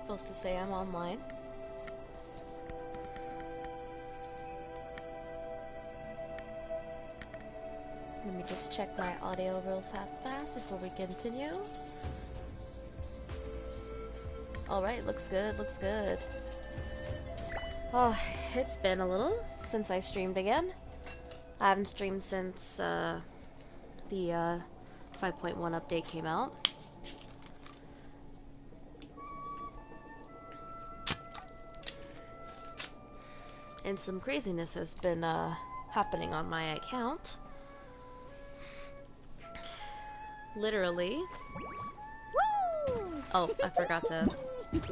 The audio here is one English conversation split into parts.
Supposed to say I'm online. Let me just check my audio real fast before we continue. Alright, looks good, looks good. Oh, it's been a little since I streamed again. I haven't streamed since the 5.1 update came out. And some craziness has been happening on my account. Literally. Woo! Oh, I forgot to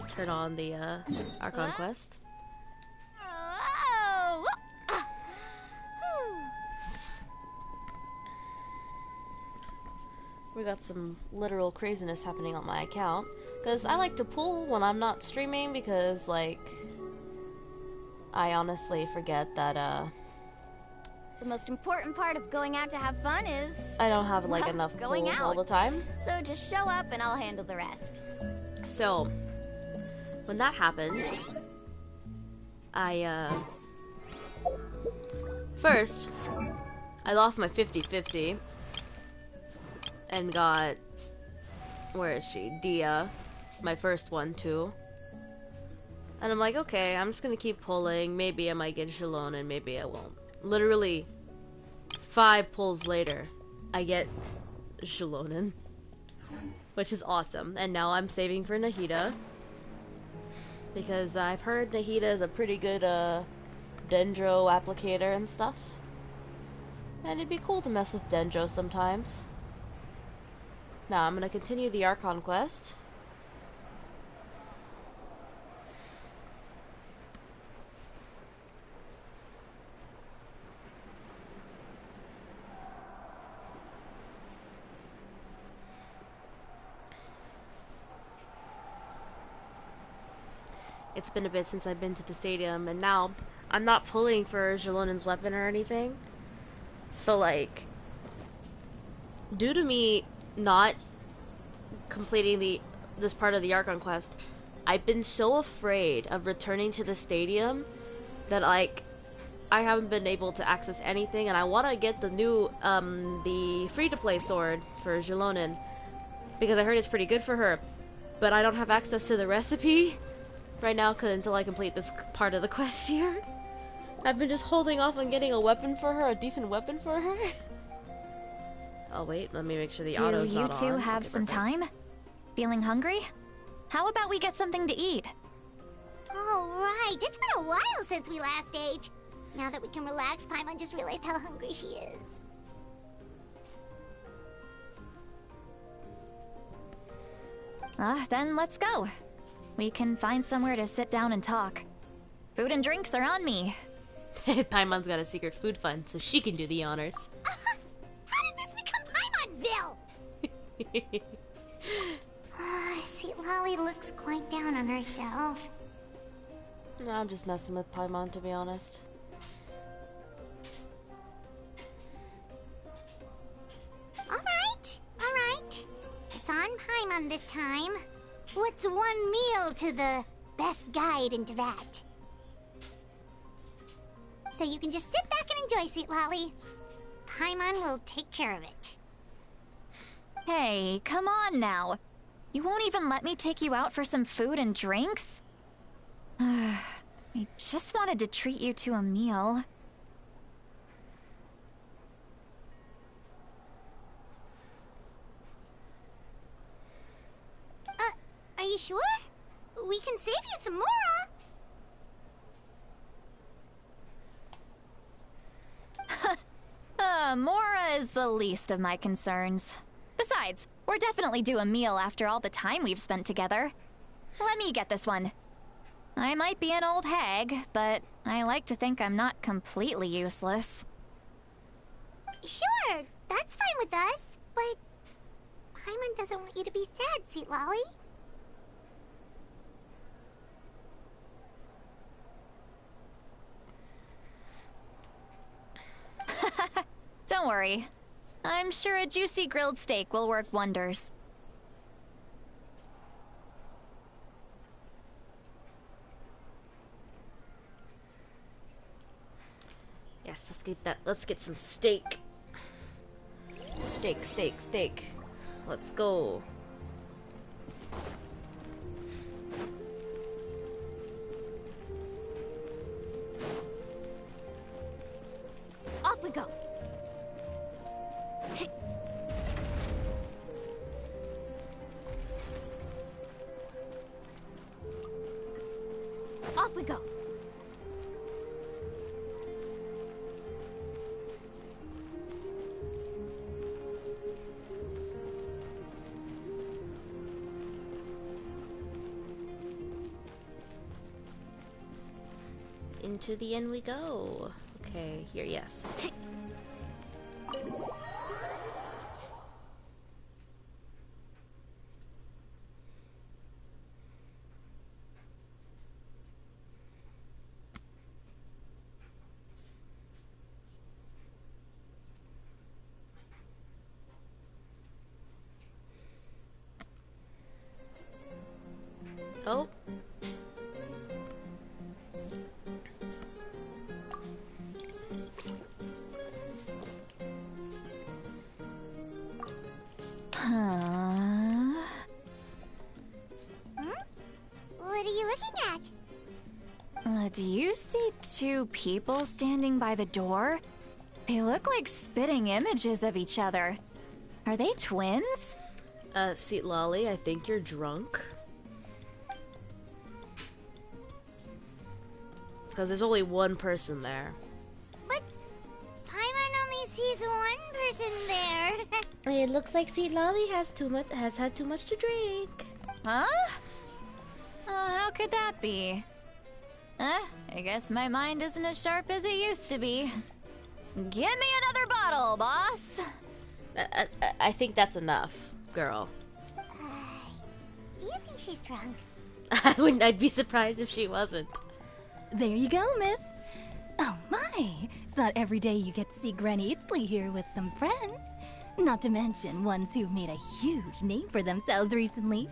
turn on the Archon quest. We got some literal craziness happening on my account. Because I like to pull when I'm not streaming because, like, I honestly forget that, the most important part of going out to have fun is... I don't have, like, enough going pulls out all the time. So just show up and I'll handle the rest. So, when that happened, first, I lost my 50-50 and got, where is she? Dia, my first one too. And I'm like, okay, I'm just gonna keep pulling. Maybe I might get Shalon and maybe I won't. Literally, 5 pulls later, I get Shalonen, which is awesome. And now I'm saving for Nahida, because I've heard Nahida is a pretty good Dendro applicator and stuff. And it'd be cool to mess with Dendro sometimes. Now I'm gonna continue the Archon quest. It's been a bit since I've been to the stadium, and now I'm not pulling for Jalonen's weapon or anything. So, like, due to me not completing this part of the Archon quest, I've been so afraid of returning to the stadium that, like, I haven't been able to access anything, and I want to get the new, the free-to-play sword for Jalonen, because I heard it's pretty good for her, but I don't have access to the recipe right now until I complete this part of the quest here. I've been just holding off on getting a weapon for her, a decent weapon for her. Oh wait, let me make sure the auto's not on. Do you two have okay, some perfect. time? Feeling hungry? How about we get something to eat? All right, it's been a while since we last ate. Now that we can relax, Paimon just realized how hungry she is. Then let's go. We can find somewhere to sit down and talk. Food and drinks are on me. Paimon's got a secret food fund, so she can do the honors. How did this become Paimonville? See, Lolly looks quite down on herself. No, I'm just messing with Paimon, to be honest. All right. It's on Paimon this time. What's one meal to the best guide into that? So you can just sit back and enjoy, Sweet Lolly. Paimon will take care of it. Hey, come on now. You won't even let me take you out for some food and drinks? I just wanted to treat you to a meal. Are you sure? We can save you some more, Mora is the least of my concerns. Besides, we're definitely due a meal after all the time we've spent together. Let me get this one. I might be an old hag, but I like to think I'm not completely useless. Sure, that's fine with us, but Paimon doesn't want you to be sad, Sweet Lolly. Don't worry. I'm sure a juicy grilled steak will work wonders. Yes, let's get that. Let's get some steak. Steak, steak, steak. Let's go. Off we go. Off we go. Into the end we go. Okay, here, yes. Oh. What are you looking at? Do you see two people standing by the door? They look like spitting images of each other. Are they twins? Seat Lolly, I think you're drunk. Because there's only one person there. But Paimon only sees one person there. It looks like Seat Lolly has had too much to drink. Huh? How could that be? I guess my mind isn't as sharp as it used to be. Give me another bottle, boss! I think that's enough, girl. Do you think she's drunk? I'd be surprised if she wasn't. There you go, miss. Oh my, it's not every day you get to see Granny Itzley here with some friends. Not to mention ones who've made a huge name for themselves recently.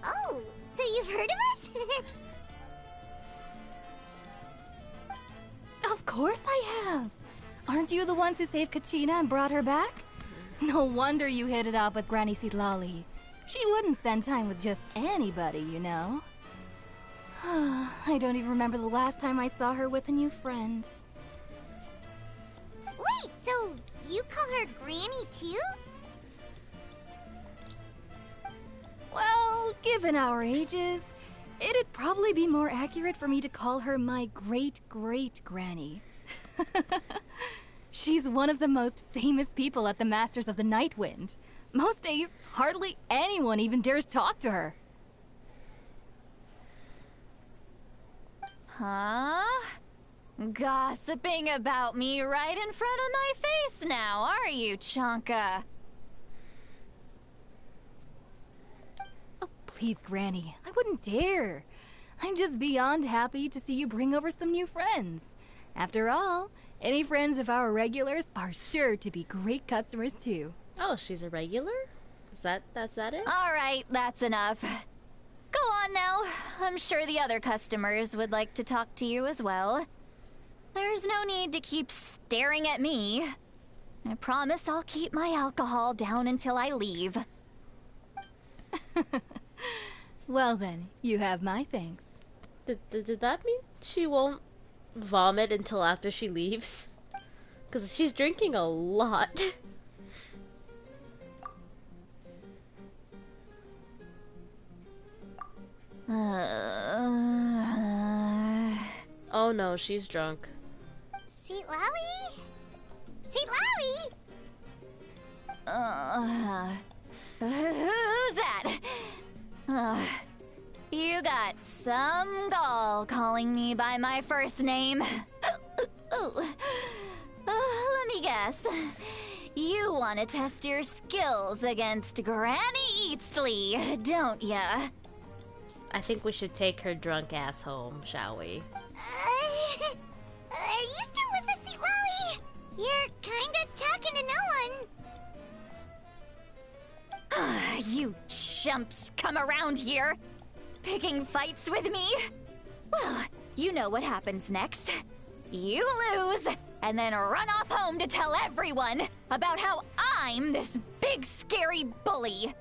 Oh, so you've heard of us? Of course I have. Aren't you the ones who saved Kachina and brought her back? No wonder you hit it off with Granny Sitlali. She wouldn't spend time with just anybody, you know. I don't even remember the last time I saw her with a new friend. Wait, so you call her Granny too? Well, given our ages, it'd probably be more accurate for me to call her my great-great-granny. She's one of the most famous people at the Masters of the Nightwind. Most days, hardly anyone even dares talk to her. Huh? Gossiping about me right in front of my face now, are you, Chonka? Oh, please, Granny. I wouldn't dare. I'm just beyond happy to see you bring over some new friends. After all, any friends of our regulars are sure to be great customers too. Oh, she's a regular? That's it? All right, that's enough. Go on now. I'm sure the other customers would like to talk to you as well. There's no need to keep staring at me. I promise I'll keep my alcohol down until I leave. Well then, you have my thanks. Did that mean she won't vomit until after she leaves? Because she's drinking a lot. Oh no, she's drunk. Seat Lowy? Seat Lowy? Who's that? You got some gall calling me by my first name. Let me guess. You want to test your skills against Granny Eatsley, don't ya? I think we should take her drunk ass home, shall we? Are you still with us, Seat Lowy? You're kinda talking to no one. You chumps come around here, picking fights with me? Well, you know what happens next. You lose, and then run off home to tell everyone about how I'm this big scary bully.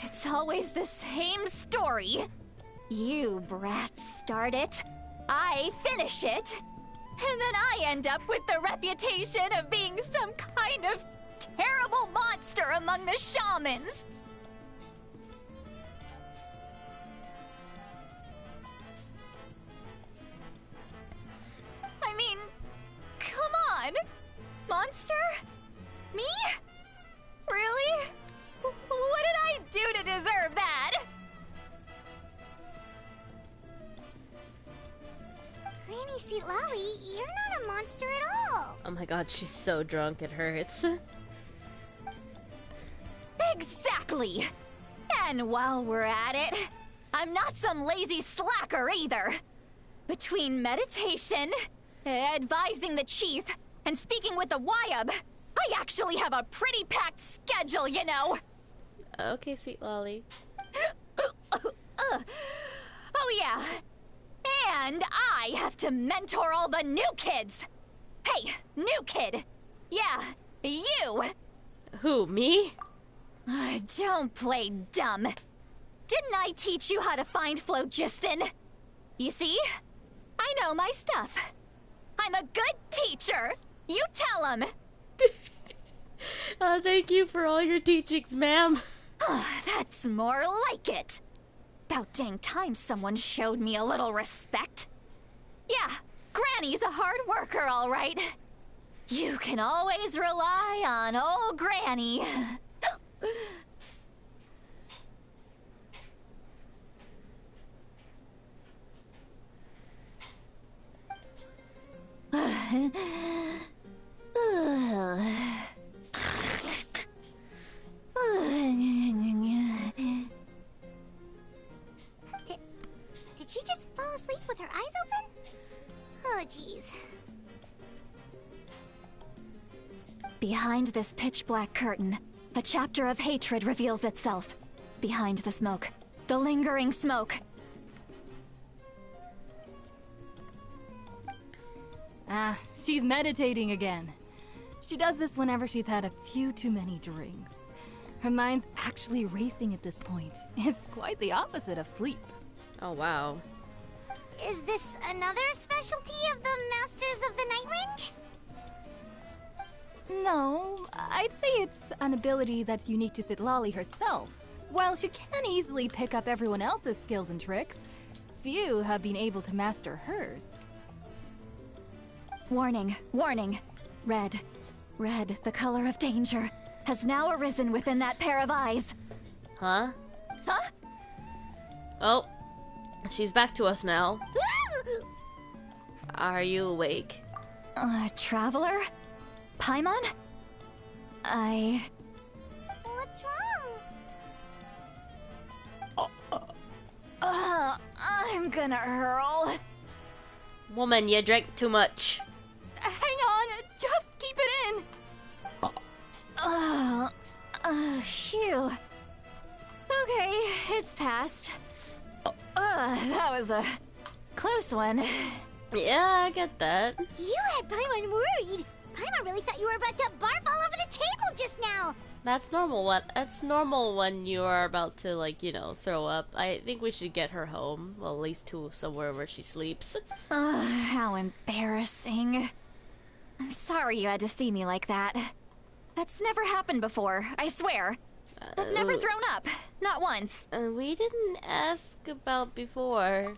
It's always the same story. You brats start it, I finish it, and then I end up with the reputation of being some kind of terrible monster among the shamans. I mean, come on! Monster? Me? Really? What did I do to deserve that? Granny Seat Lolly, you're not a monster at all. Oh my god, she's so drunk it hurts. Exactly! And while we're at it, I'm not some lazy slacker either. Between meditation, advising the chief, and speaking with the Wyab, I actually have a pretty packed schedule, you know! Okay, Sweet Lolly. Oh yeah, and I have to mentor all the new kids! Hey, new kid! Yeah, you! Who, me? Don't play dumb. Didn't I teach you how to find phlogiston? You see? I know my stuff. I'm a good teacher. You tell him. Thank you for all your teachings, ma'am. That's more like it. About dang time someone showed me a little respect. Yeah, Granny's a hard worker, all right. You can always rely on old Granny. Did she just fall asleep with her eyes open? Oh, jeez. Behind this pitch-black curtain, a chapter of hatred reveals itself. Behind the smoke, the lingering smoke. Ah, she's meditating again. She does this whenever she's had a few too many drinks. Her mind's actually racing at this point. It's quite the opposite of sleep. Oh, wow. Is this another specialty of the Masters of the Nightwind? No, I'd say it's an ability that's unique to Sitlali herself. While she can easily pick up everyone else's skills and tricks, few have been able to master hers. Warning, warning. Red, red, the color of danger, has now arisen within that pair of eyes. Huh? Huh? Oh, she's back to us now. Are you awake? Traveler? Paimon? What's wrong? I'm gonna hurl. Woman, you drank too much. Hang on, just keep it in. Phew. Okay, it's passed. That was a close one. Yeah, I get that. You had Paimon worried. Paimon really thought you were about to barf all over the table just now. That's normal. That's normal when you are about to, like, you know, throw up. I think we should get her home. Well, at least to somewhere where she sleeps. How embarrassing. I'm sorry you had to see me like that. That's never happened before, I swear. I've never thrown up. Not once. We didn't ask about before.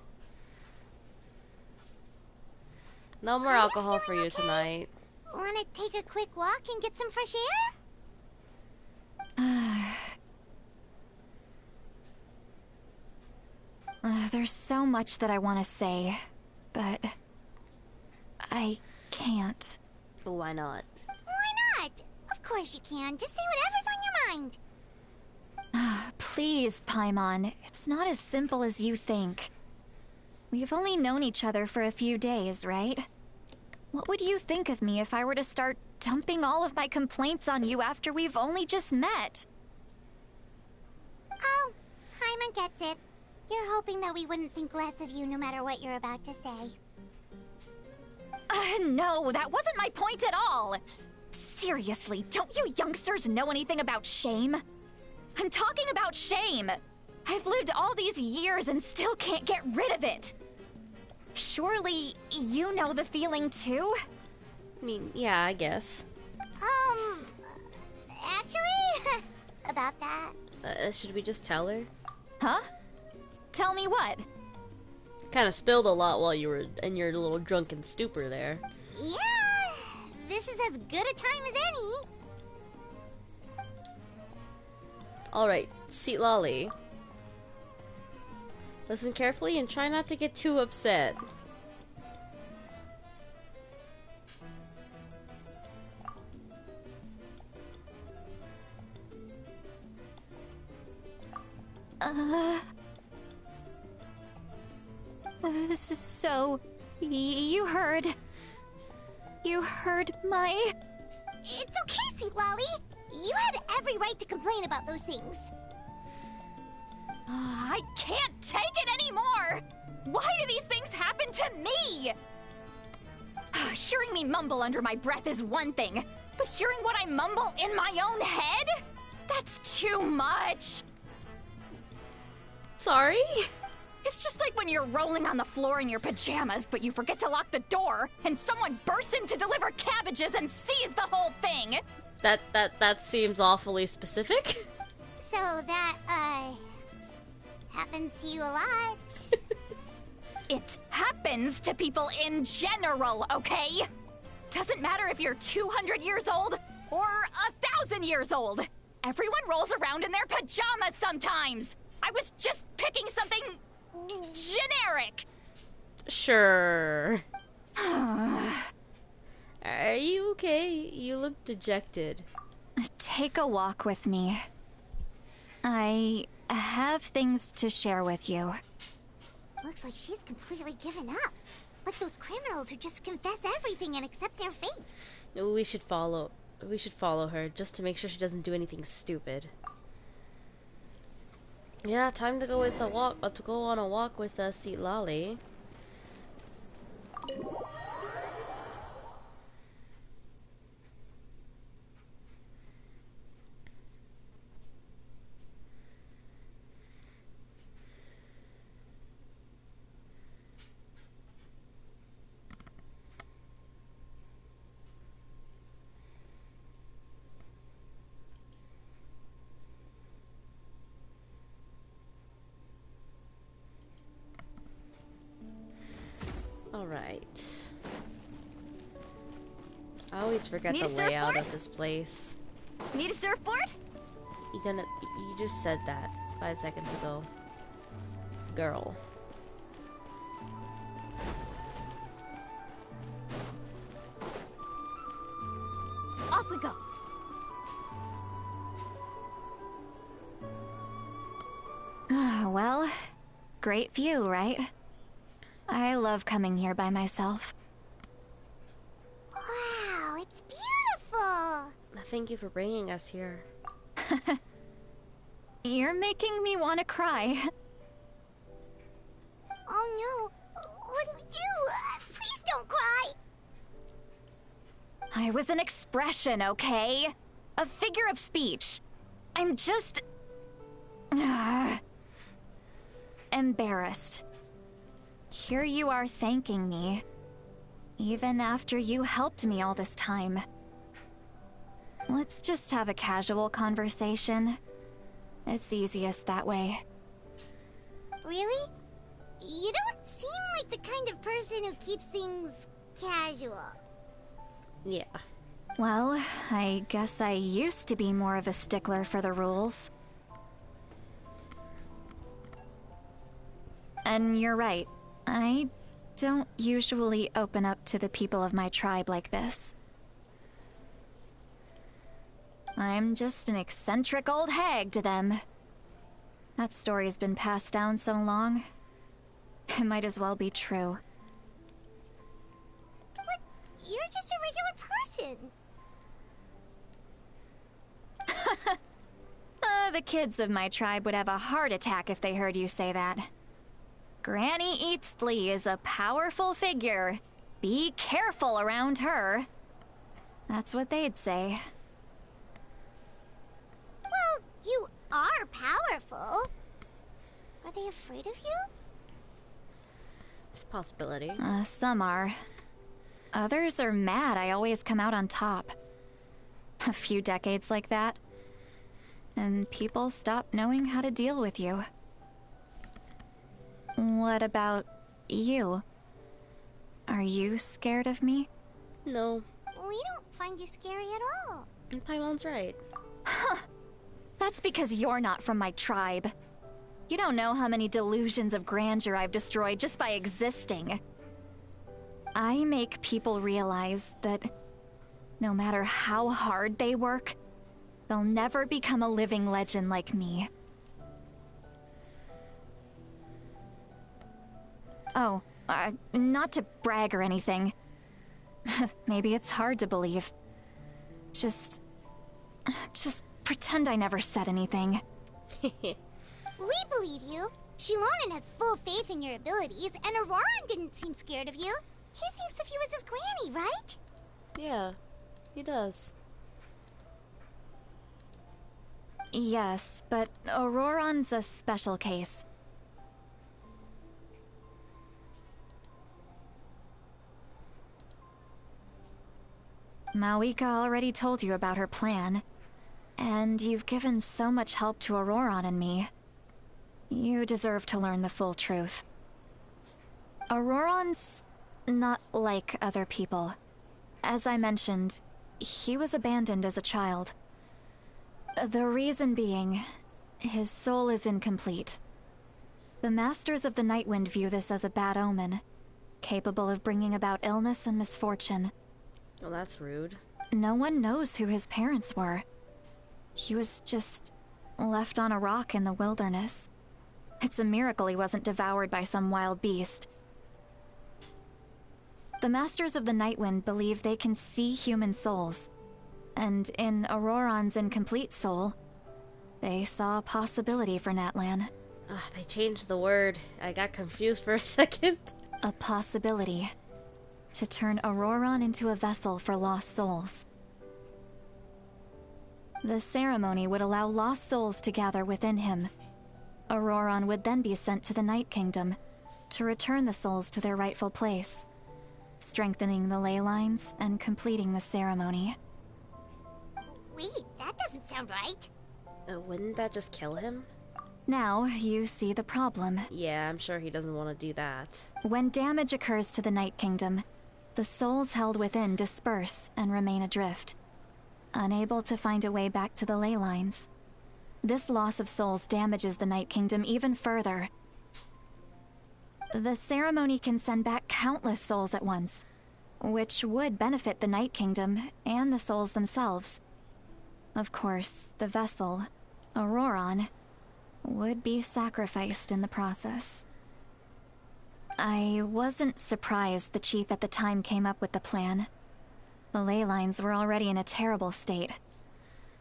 No more alcohol for you tonight. Want to take a quick walk and get some fresh air? There's so much that I want to say, but I can't. Why not? Why not? Of course you can. Just say whatever's on your mind. Please, Paimon, it's not as simple as you think. We've only known each other for a few days, right? What would you think of me if I were to start dumping all of my complaints on you after we've only just met? Oh, Paimon gets it. You're hoping that we wouldn't think less of you no matter what you're about to say. No, that wasn't my point at all. Seriously, don't you youngsters know anything about shame? I'm talking about shame. I've lived all these years and still can't get rid of it. Surely, you know the feeling too? I mean, yeah, I guess. Actually, about that. Should we just tell her? Huh? Tell me what? Kind of spilled a lot while you were in your little drunken stupor there. Yeah, this is as good a time as any. Alright, Seat Lolly. Listen carefully and try not to get too upset. So, you heard my... It's okay, Sweet Lolly. You had every right to complain about those things. I can't take it anymore! Why do these things happen to me? Hearing me mumble under my breath is one thing, but hearing what I mumble in my own head? That's too much! Sorry? It's just like when you're rolling on the floor in your pajamas, but you forget to lock the door, and someone bursts in to deliver cabbages and sees the whole thing! That seems awfully specific. So that, happens to you a lot. It happens to people in general, okay? Doesn't matter if you're 200 years old or 1,000 years old. Everyone rolls around in their pajamas sometimes. I was just picking something generic. Sure. Are you okay? You look dejected. Take a walk with me. I have things to share with you. Looks like she's completely given up. Like those criminals who just confess everything and accept their fate. We should follow her just to make sure she doesn't do anything stupid. Yeah, time to go with a walk. To go on a walk with Seat Lolly. Alright. I always forget Need the a layout surfboard? of this place. Need a surfboard? You just said that 5 seconds ago. Girl. Off we go. Well, great view, right? I love coming here by myself. Wow, it's beautiful. Thank you for bringing us here. You're making me want to cry. Oh no, what do we do? Please don't cry. I was an expression, okay? A figure of speech. I'm just... embarrassed. Here you are thanking me. Even after you helped me all this time. Let's just have a casual conversation. It's easiest that way. Really? You don't seem like the kind of person who keeps things casual. Yeah. Well, I guess I used to be more of a stickler for the rules. And you're right. I don't usually open up to the people of my tribe like this. I'm just an eccentric old hag to them. That story's been passed down so long. It might as well be true. But you're just a regular person. The kids of my tribe would have a heart attack if they heard you say that. Granny Eastley is a powerful figure. Be careful around her. That's what they'd say. Well, you are powerful. Are they afraid of you? It's a possibility. Some are. Others are mad I always come out on top. A few decades like that, and people stop knowing how to deal with you. What about you? Are you scared of me? No. We don't find you scary at all. And Paimon's right. That's because you're not from my tribe. You don't know how many delusions of grandeur I've destroyed just by existing. I make people realize that no matter how hard they work, they'll never become a living legend like me. Oh, not to brag or anything. Maybe it's hard to believe. Just pretend I never said anything. We believe you. Shilonen has full faith in your abilities, and Auroran didn't seem scared of you. He thinks of you as his granny, right? Yeah, he does. Yes, but Auroran's a special case. Mawika already told you about her plan, and you've given so much help to Auroran and me. You deserve to learn the full truth. Auroran's not like other people. As I mentioned, he was abandoned as a child. The reason being, his soul is incomplete. The Masters of the Nightwind view this as a bad omen, capable of bringing about illness and misfortune. Well, that's rude. No one knows who his parents were. He was just left on a rock in the wilderness. It's a miracle he wasn't devoured by some wild beast. The Masters of the Nightwind believe they can see human souls, and in Auroran's incomplete soul, they saw a possibility for Natlan. They changed the word. I got confused for a second. A possibility to turn Auroran into a vessel for lost souls. The ceremony would allow lost souls to gather within him. Auroran would then be sent to the Night Kingdom to return the souls to their rightful place, strengthening the ley lines and completing the ceremony. Wait, that doesn't sound right. Wouldn't that just kill him? Now, you see the problem. Yeah, I'm sure he doesn't want to do that. When damage occurs to the Night Kingdom, the souls held within disperse and remain adrift, unable to find a way back to the ley lines. This loss of souls damages the Night Kingdom even further. The ceremony can send back countless souls at once, which would benefit the Night Kingdom and the souls themselves. Of course, the vessel, Auroran, would be sacrificed in the process. I wasn't surprised the chief at the time came up with the plan. The ley lines were already in a terrible state.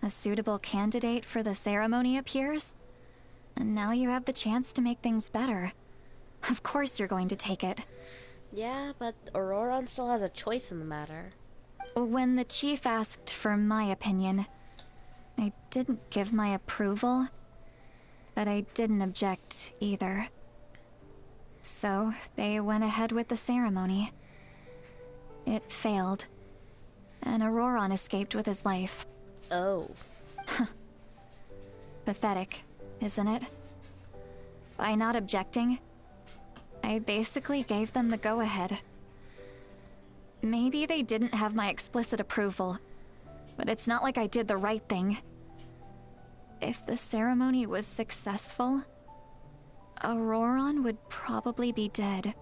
A suitable candidate for the ceremony appears, and now you have the chance to make things better. Of course you're going to take it. Yeah, but Auroran still has a choice in the matter. When the chief asked for my opinion, I didn't give my approval, but I didn't object either. So they went ahead with the ceremony. It failed, and Auroran escaped with his life. Oh. Pathetic, isn't it? By not objecting, I basically gave them the go-ahead. Maybe they didn't have my explicit approval, but it's not like I did the right thing. If the ceremony was successful, Auroran would probably be dead.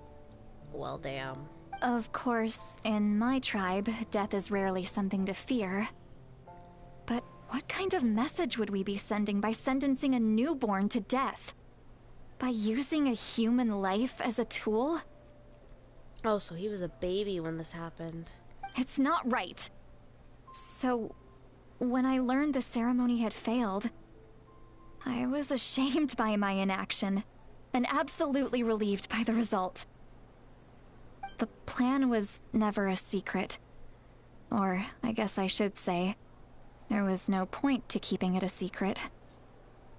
Well, damn. Of course, in my tribe, death is rarely something to fear. But what kind of message would we be sending by sentencing a newborn to death? By using a human life as a tool? Oh, so he was a baby when this happened. It's not right. So, when I learned the ceremony had failed, I was ashamed by my inaction, and absolutely relieved by the result. The plan was never a secret. Or, I guess I should say, there was no point to keeping it a secret.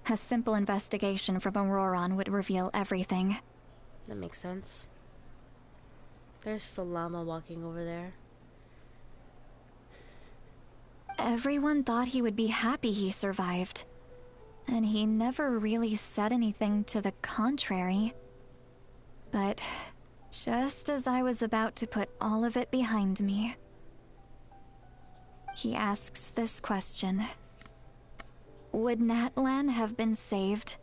A simple investigation from Auroron would reveal everything. That makes sense. There's Salama walking over there. Everyone thought he would be happy he survived. And he never really said anything to the contrary. But just as I was about to put all of it behind me, he asks this question. Would Natlan have been saved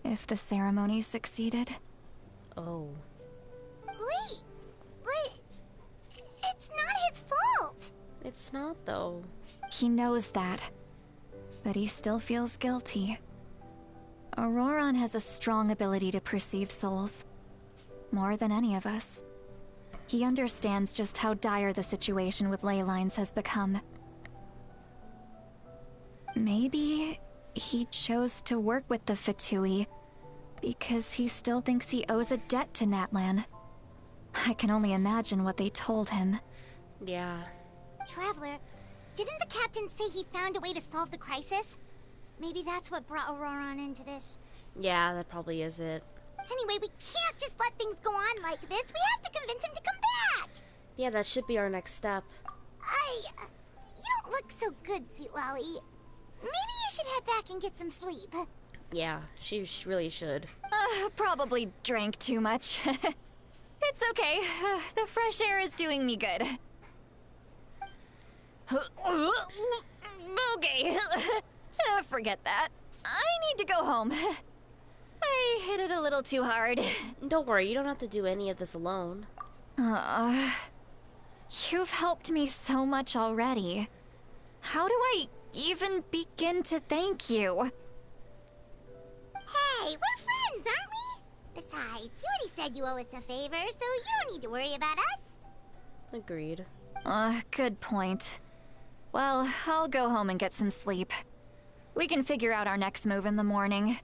if the ceremony succeeded? Oh. Wait, but it's not his fault. It's not, though. He knows that, but he still feels guilty. Auroron has a strong ability to perceive souls, more than any of us. He understands just how dire the situation with ley lines has become. Maybe he chose to work with the Fatui because he still thinks he owes a debt to Natlan. I can only imagine what they told him. Yeah. Traveler, didn't the captain say he found a way to solve the crisis? Maybe that's what brought Auroron into this. Yeah, that probably is it. Anyway, we can't just let things go on like this. We have to convince him to come back. Yeah, that should be our next step. You don't look so good, Sweet Lolly. Maybe you should head back and get some sleep. Yeah, she really should. Probably drank too much. It's okay. The fresh air is doing me good. Okay. Forget that. I need to go home. I hit it a little too hard. Don't worry, you don't have to do any of this alone. You've helped me so much already. How do I even begin to thank you? Hey, we're friends, aren't we? Besides, you already said you owe us a favor, so you don't need to worry about us. Agreed. Good point. Well, I'll go home and get some sleep. We can figure out our next move in the morning.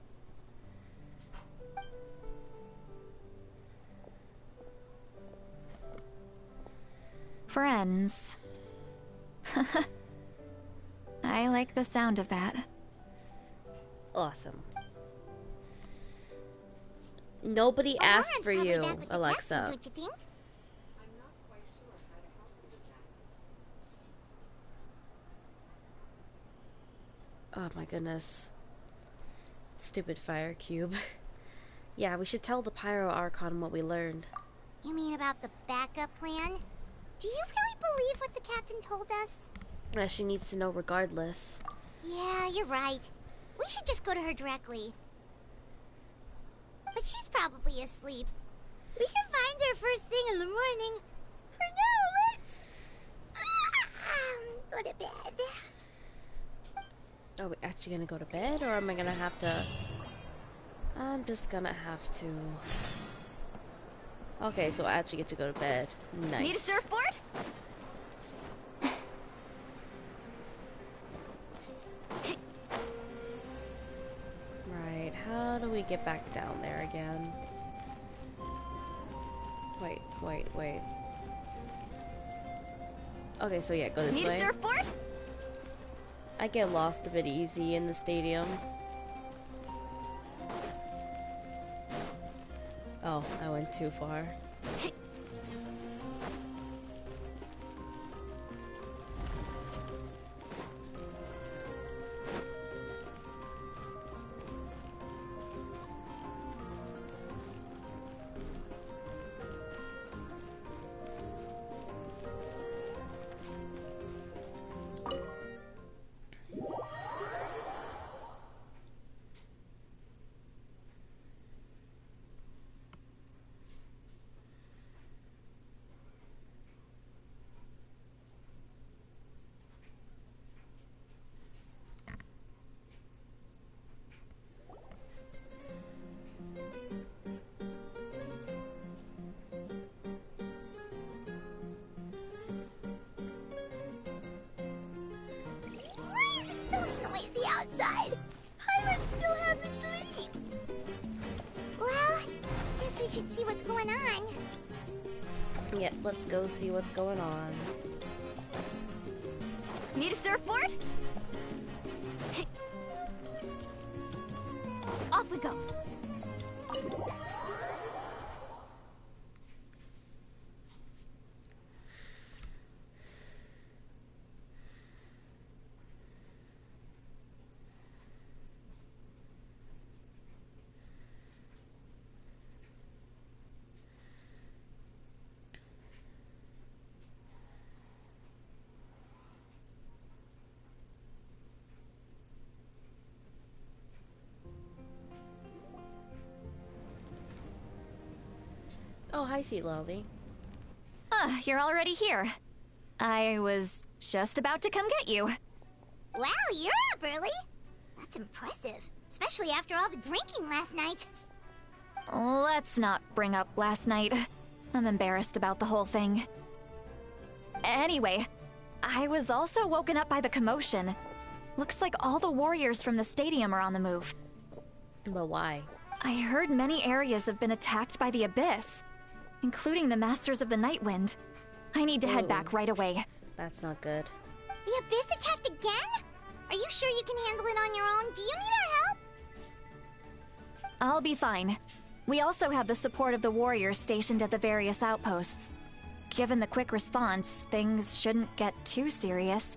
Friends. I like the sound of that. Awesome. Nobody asked Lauren's for probably you, back with the Alexa. captain, don't you think? Oh my goodness. Stupid fire cube. Yeah, we should tell the Pyro Archon what we learned. You mean about the backup plan? Do you really believe what the captain told us? She needs to know regardless. Yeah, you're right. We should just go to her directly. But she's probably asleep. We can find her first thing in the morning. For now, let's go to bed. Are we actually gonna go to bed, or am I gonna have to... I'm just gonna have to... Okay, so I actually get to go to bed. Nice. Need a surfboard? Right, how do we get back down there again? Wait. Okay, so yeah, go this Need way. a surfboard? I get lost a bit easy in the stadium. Oh, I went too far. Why is it so noisy outside? I would still have to sleep. Well, should see what's going on. Yeah, let's go see what's going on. Need a surfboard? Off we go. Oh, hi, Sea Lolly. Ah, you're already here. I was just about to come get you. Wow, you're up early. That's impressive, especially after all the drinking last night. Let's not bring up last night. I'm embarrassed about the whole thing. Anyway, I was also woken up by the commotion. Looks like all the warriors from the stadium are on the move. But why? I heard many areas have been attacked by the Abyss, including the Masters of the Nightwind. I need to head back right away. That's not good. The Abyss attacked again? Are you sure you can handle it on your own? Do you need our help? I'll be fine. We also have the support of the warriors stationed at the various outposts. Given the quick response, things shouldn't get too serious.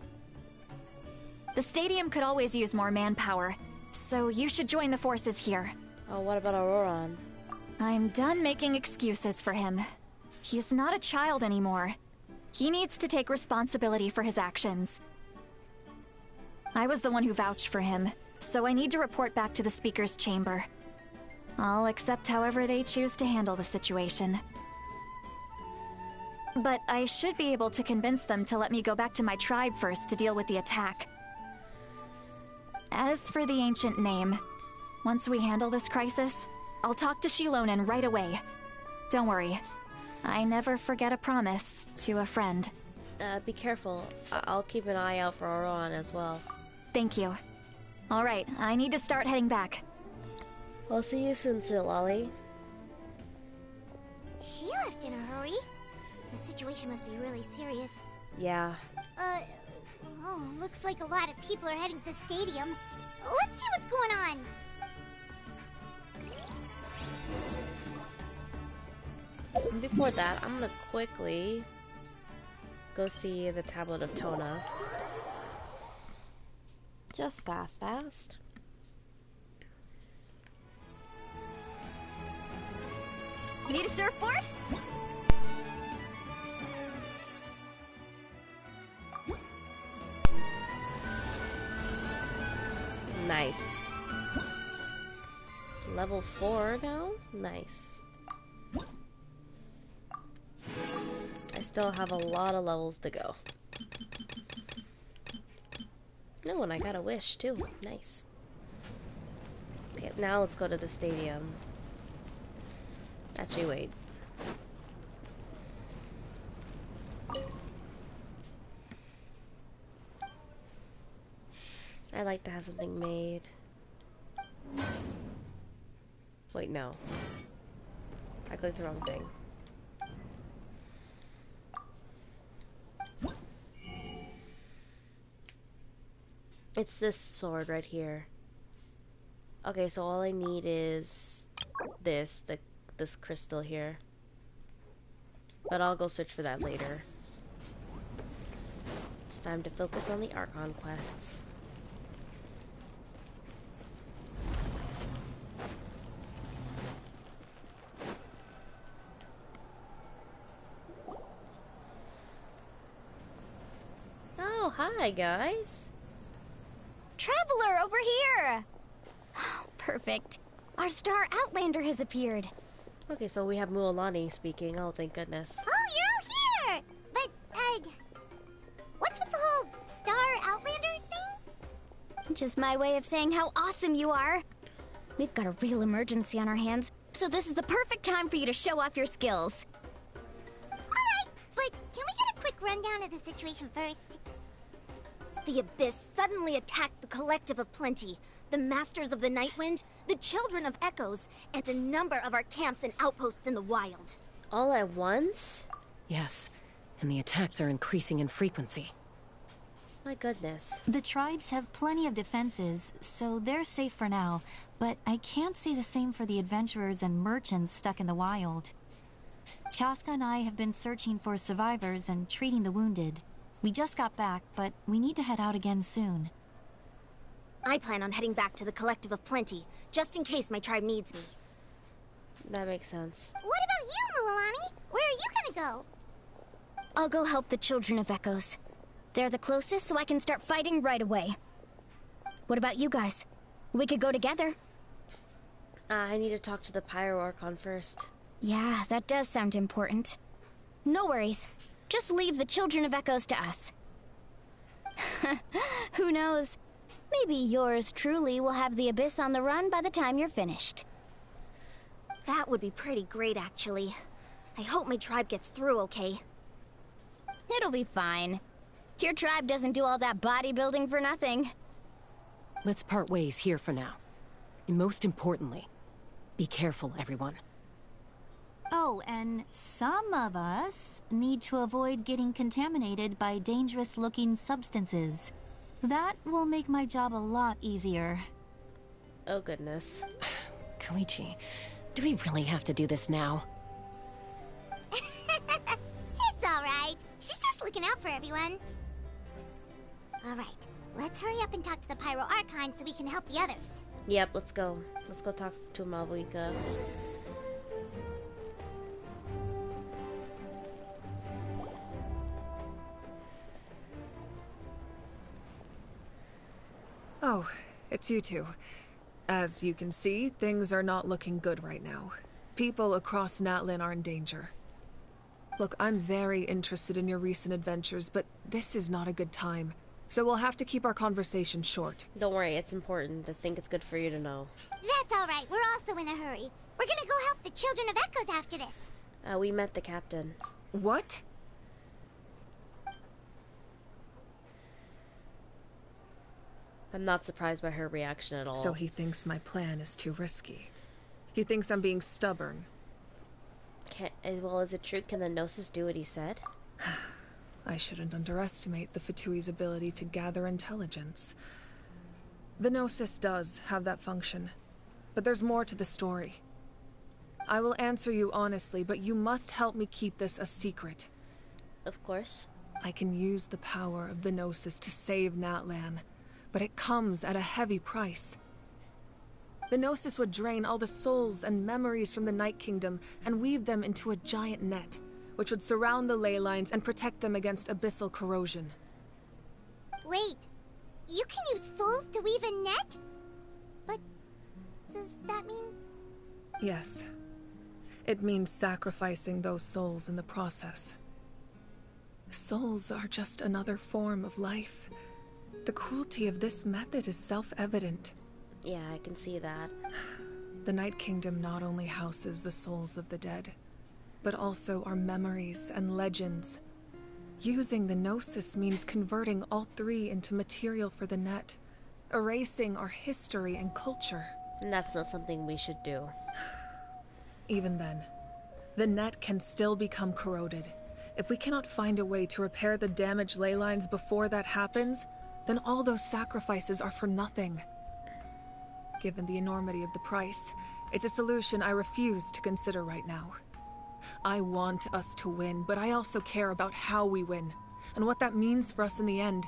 The stadium could always use more manpower, so you should join the forces here. Oh, what about Auroron? I'm done making excuses for him. He's not a child anymore. He needs to take responsibility for his actions. I was the one who vouched for him, so I need to report back to the Speaker's chamber. I'll accept however they choose to handle the situation. But I should be able to convince them to let me go back to my tribe first to deal with the attack. As for the ancient name, once we handle this crisis, I'll talk to Shilonen right away. Don't worry. I never forget a promise to a friend. Be careful. I'll keep an eye out for Auroron as well. Thank you. Alright, I need to start heading back. I'll see you soon, Sea Lolly. She left in a hurry. The situation must be really serious. Yeah. Oh, looks like a lot of people are heading to the stadium. Let's see what's going on. And before that, I'm gonna quickly go see the Tablet of Tona. Just fast. Need a surfboard? Nice. Level 4 now? Nice. I still have a lot of levels to go. No, and I got a wish too. Nice. Okay, now let's go to the stadium. Actually, wait. I'd like to have something made. Wait, no. I clicked the wrong thing. It's this sword right here. Okay, so all I need is this crystal here. But I'll go search for that later. It's time to focus on the Archon quests. Oh, hi guys. Traveler, over here! Perfect. Our star Outlander has appeared. Okay, so we have Mualani speaking. Oh, thank goodness. Oh, you're all here! But, what's with the whole Star Outlander thing? Just my way of saying how awesome you are. We've got a real emergency on our hands, so this is the perfect time for you to show off your skills. Alright, but can we get a quick rundown of the situation first? The Abyss suddenly attacked the Collective of Plenty, the Masters of the Nightwind, the Children of Echoes, and a number of our camps and outposts in the wild. All at once? Yes, and the attacks are increasing in frequency. My goodness. The tribes have plenty of defenses, so they're safe for now, but I can't say the same for the adventurers and merchants stuck in the wild. Chaska and I have been searching for survivors and treating the wounded. We just got back, but we need to head out again soon. I plan on heading back to the Collective of Plenty, just in case my tribe needs me. That makes sense. What about you, Mualani? Where are you gonna go? I'll go help the Children of Echoes. They're the closest, so I can start fighting right away. What about you guys? We could go together. I need to talk to the Pyro Archon first. Yeah, that does sound important. No worries. Just leave the Children of Echoes to us. Who knows? Maybe yours truly will have the Abyss on the run by the time you're finished. That would be pretty great, actually. I hope my tribe gets through okay. It'll be fine. Your tribe doesn't do all that bodybuilding for nothing. Let's part ways here for now. And most importantly, be careful, everyone. Oh, and some of us need to avoid getting contaminated by dangerous-looking substances. That will make my job a lot easier. Oh goodness. Koichi, do we really have to do this now? It's alright. She's just looking out for everyone. Alright, let's hurry up and talk to the Pyro Archon so we can help the others. Yep, let's go. Let's go talk to Mavuika. Oh, it's you two. As you can see, things are not looking good right now. People across Natlin are in danger. Look, I'm very interested in your recent adventures, but this is not a good time. So we'll have to keep our conversation short. Don't worry, it's important. I think it's good for you to know. That's alright, we're also in a hurry. We're gonna go help the Children of Echoes after this. We met the captain. What? I'm not surprised by her reaction at all. So he thinks my plan is too risky. He thinks I'm being stubborn. Is it true? Can the Gnosis do what he said? I shouldn't underestimate the Fatui's ability to gather intelligence. The Gnosis does have that function, but there's more to the story. I will answer you honestly, but you must help me keep this a secret. Of course. I can use the power of the Gnosis to save Natlan, but it comes at a heavy price. The Gnosis would drain all the souls and memories from the Night Kingdom and weave them into a giant net, which would surround the ley lines and protect them against abyssal corrosion. Wait, you can use souls to weave a net? But does that mean... Yes. It means sacrificing those souls in the process. Souls are just another form of life. The cruelty of this method is self-evident. Yeah, I can see that. The Night Kingdom not only houses the souls of the dead, but also our memories and legends. Using the Gnosis means converting all three into material for the net, erasing our history and culture. And that's not something we should do. Even then, the net can still become corroded. If we cannot find a way to repair the damaged ley lines before that happens, then all those sacrifices are for nothing. Given the enormity of the price, it's a solution I refuse to consider right now. I want us to win, but I also care about how we win, and what that means for us in the end.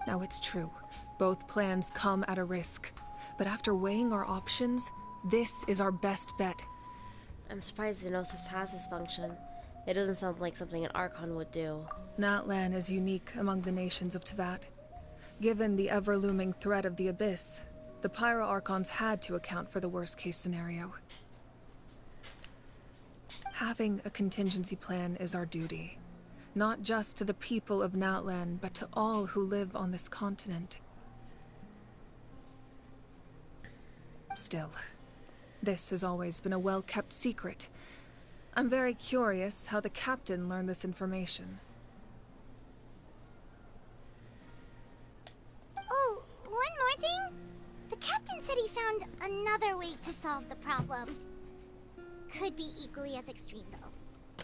Now it's true, both plans come at a risk, but after weighing our options, this is our best bet. I'm surprised the Gnosis has this function. It doesn't sound like something an Archon would do. Natlan is unique among the nations of Teyvat. Given the ever-looming threat of the Abyss, the Pyro Archons had to account for the worst-case scenario. Having a contingency plan is our duty, not just to the people of Natlan, but to all who live on this continent. Still, this has always been a well-kept secret. I'm very curious how the captain learned this information. found another way to solve the problem. Could be equally as extreme, though.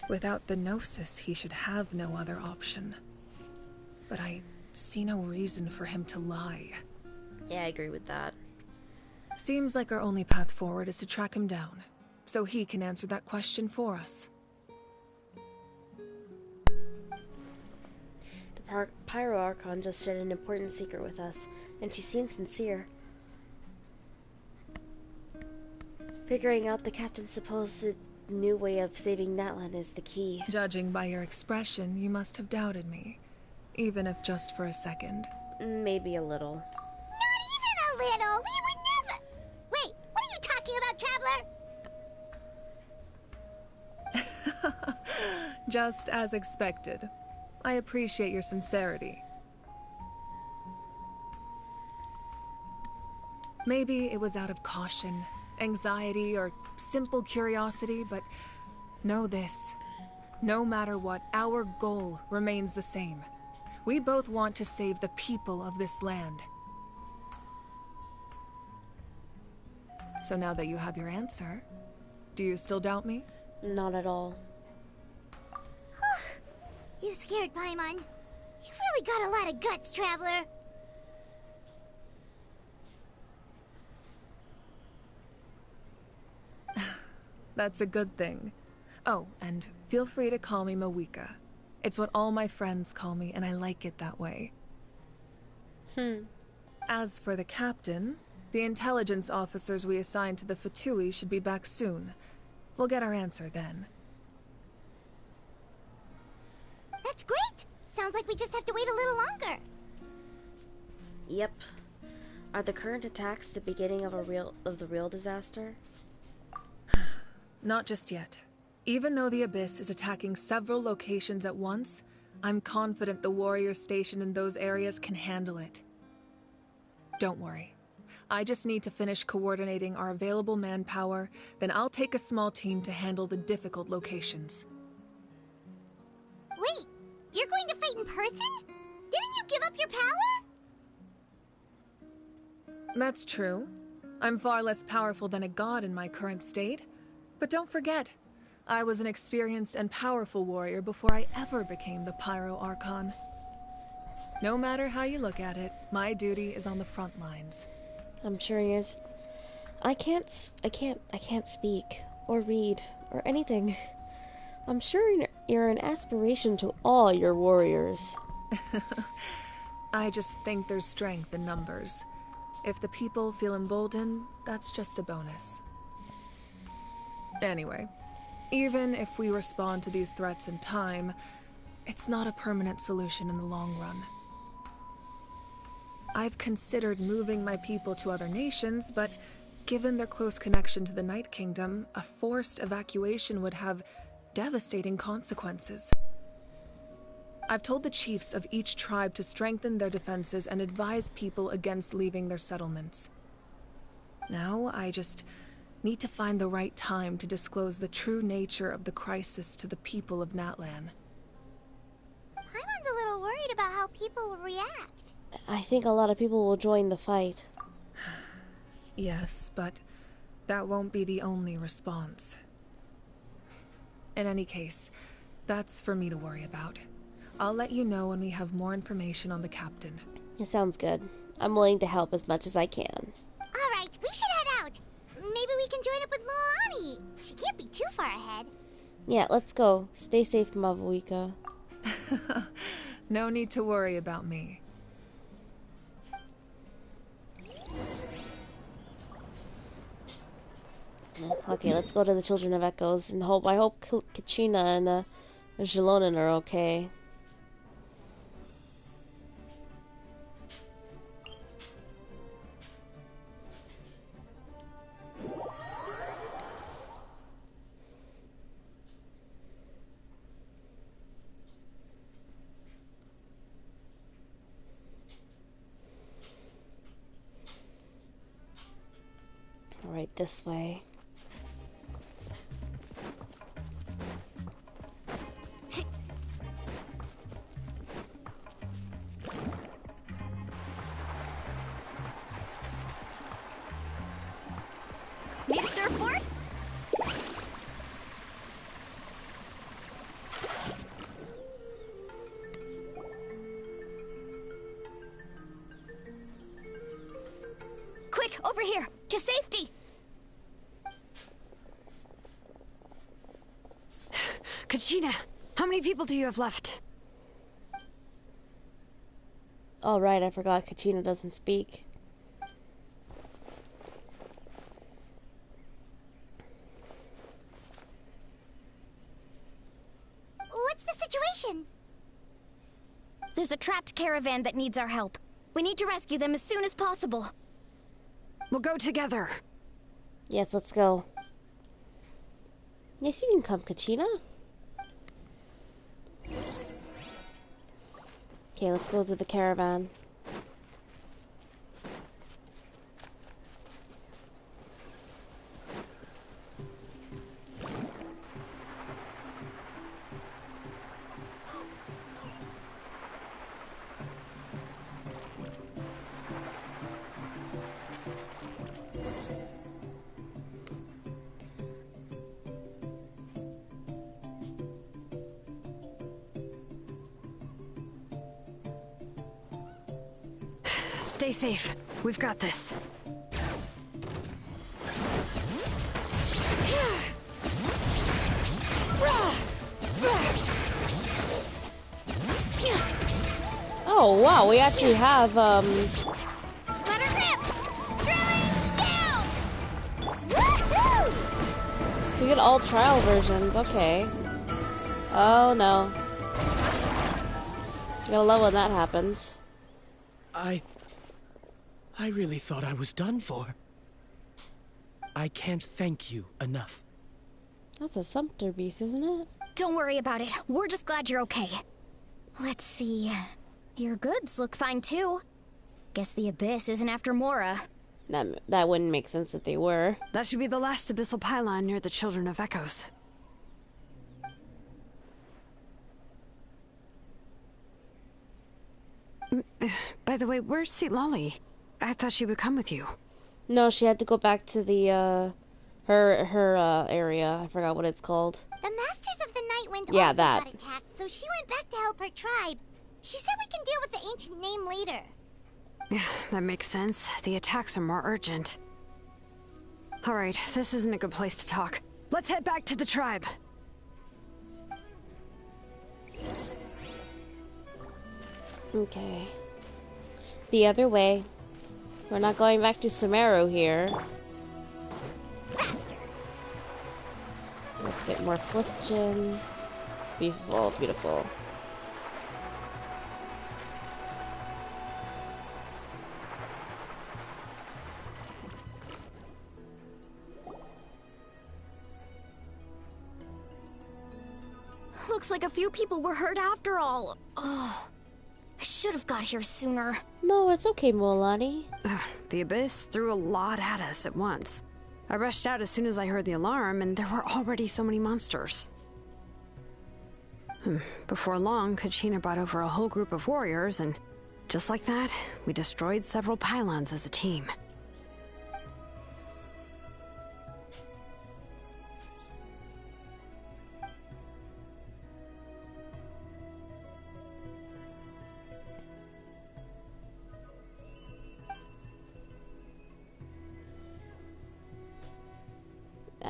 Without the Gnosis, he should have no other option. But I see no reason for him to lie. Yeah, I agree with that. Seems like our only path forward is to track him down, so he can answer that question for us. The Pyro Archon just shared an important secret with us, and she seems sincere. Figuring out the captain's supposed new way of saving Natlan is the key. Judging by your expression, you must have doubted me, even if just for a second. Maybe a little. Not even a little! We would never— Wait, what are you talking about, Traveler? Just as expected. I appreciate your sincerity. Maybe it was out of caution, anxiety, or simple curiosity, but know this. No matter what, our goal remains the same. We both want to save the people of this land. So now that you have your answer, do you still doubt me? Not at all. You scared Paimon. You've really got a lot of guts, Traveler. That's a good thing. Oh, and feel free to call me Mawika. It's what all my friends call me, and I like it that way. As for the captain, the intelligence officers we assigned to the Fatui should be back soon. We'll get our answer then. That's great! Sounds like we just have to wait a little longer. Yep. Are the current attacks the beginning of the real disaster? Not just yet. Even though the Abyss is attacking several locations at once, I'm confident the warriors stationed in those areas can handle it. Don't worry. I just need to finish coordinating our available manpower, then I'll take a small team to handle the difficult locations. Wait, you're going to fight in person? Didn't you give up your power? That's true. I'm far less powerful than a god in my current state. But don't forget, I was an experienced and powerful warrior before I ever became the Pyro Archon. No matter how you look at it, my duty is on the front lines. I'm sure he is. I can't speak or read or anything. I'm sure you're an aspiration to all your warriors. I just think there's strength in numbers. If the people feel emboldened, that's just a bonus. Anyway, even if we respond to these threats in time, it's not a permanent solution in the long run. I've considered moving my people to other nations, but given their close connection to the Night Kingdom, a forced evacuation would have devastating consequences. I've told the chiefs of each tribe to strengthen their defenses and advise people against leaving their settlements. Now, I just need to find the right time to disclose the true nature of the crisis to the people of Natlan. Paimon's a little worried about how people will react. I think a lot of people will join the fight. Yes, but that won't be the only response. In any case, that's for me to worry about. I'll let you know when we have more information on the captain. It sounds good. I'm willing to help as much as I can. Alright, we should head out. Maybe we can join up with Moani. She can't be too far ahead. Yeah, let's go. Stay safe, Mavuika. No need to worry about me. Okay, let's go to the Children of Echoes and I hope Kachina and Xilonen are okay. Alright, this way. Quick, over here, to safety! Kachina, how many people do you have left? All right, I forgot Kachina doesn't speak. What's the situation? There's a trapped caravan that needs our help. We need to rescue them as soon as possible. We'll go together. Yes, let's go. Yes, you can come, Kachina. Okay, let's go to the caravan. Stay safe. We've got this. Oh, wow, we actually have, Let her grip! Drilling down! Woohoo! we get all trial versions, okay. Oh, no. Gotta love when that happens. I really thought I was done for. I can't thank you enough. That's a sumpter beast, isn't it? Don't worry about it. We're just glad you're okay. Let's see. Your goods look fine too. Guess the Abyss isn't after Mora. That wouldn't make sense if they were. That should be the last abyssal pylon near the Children of Echoes. By the way, where's Lolly? I thought she would come with you. No, she had to go back to the, her area. I forgot what it's called. The Masters of the Nightwind Yeah, also that. got attacked, so she went back to help her tribe. She said we can deal with the ancient name later. That makes sense. The attacks are more urgent. Alright, this isn't a good place to talk. Let's head back to the tribe. Okay. The other way. We're not going back to Sumeru here. Let's get more Phlisgen. Beautiful, beautiful. Looks like a few people were hurt after all. Oh, I should have got here sooner. No, it's okay, Mualani. The Abyss threw a lot at us at once. I rushed out as soon as I heard the alarm, and there were already so many monsters. Before long, Kachina brought over a whole group of warriors, and just like that, we destroyed several pylons as a team.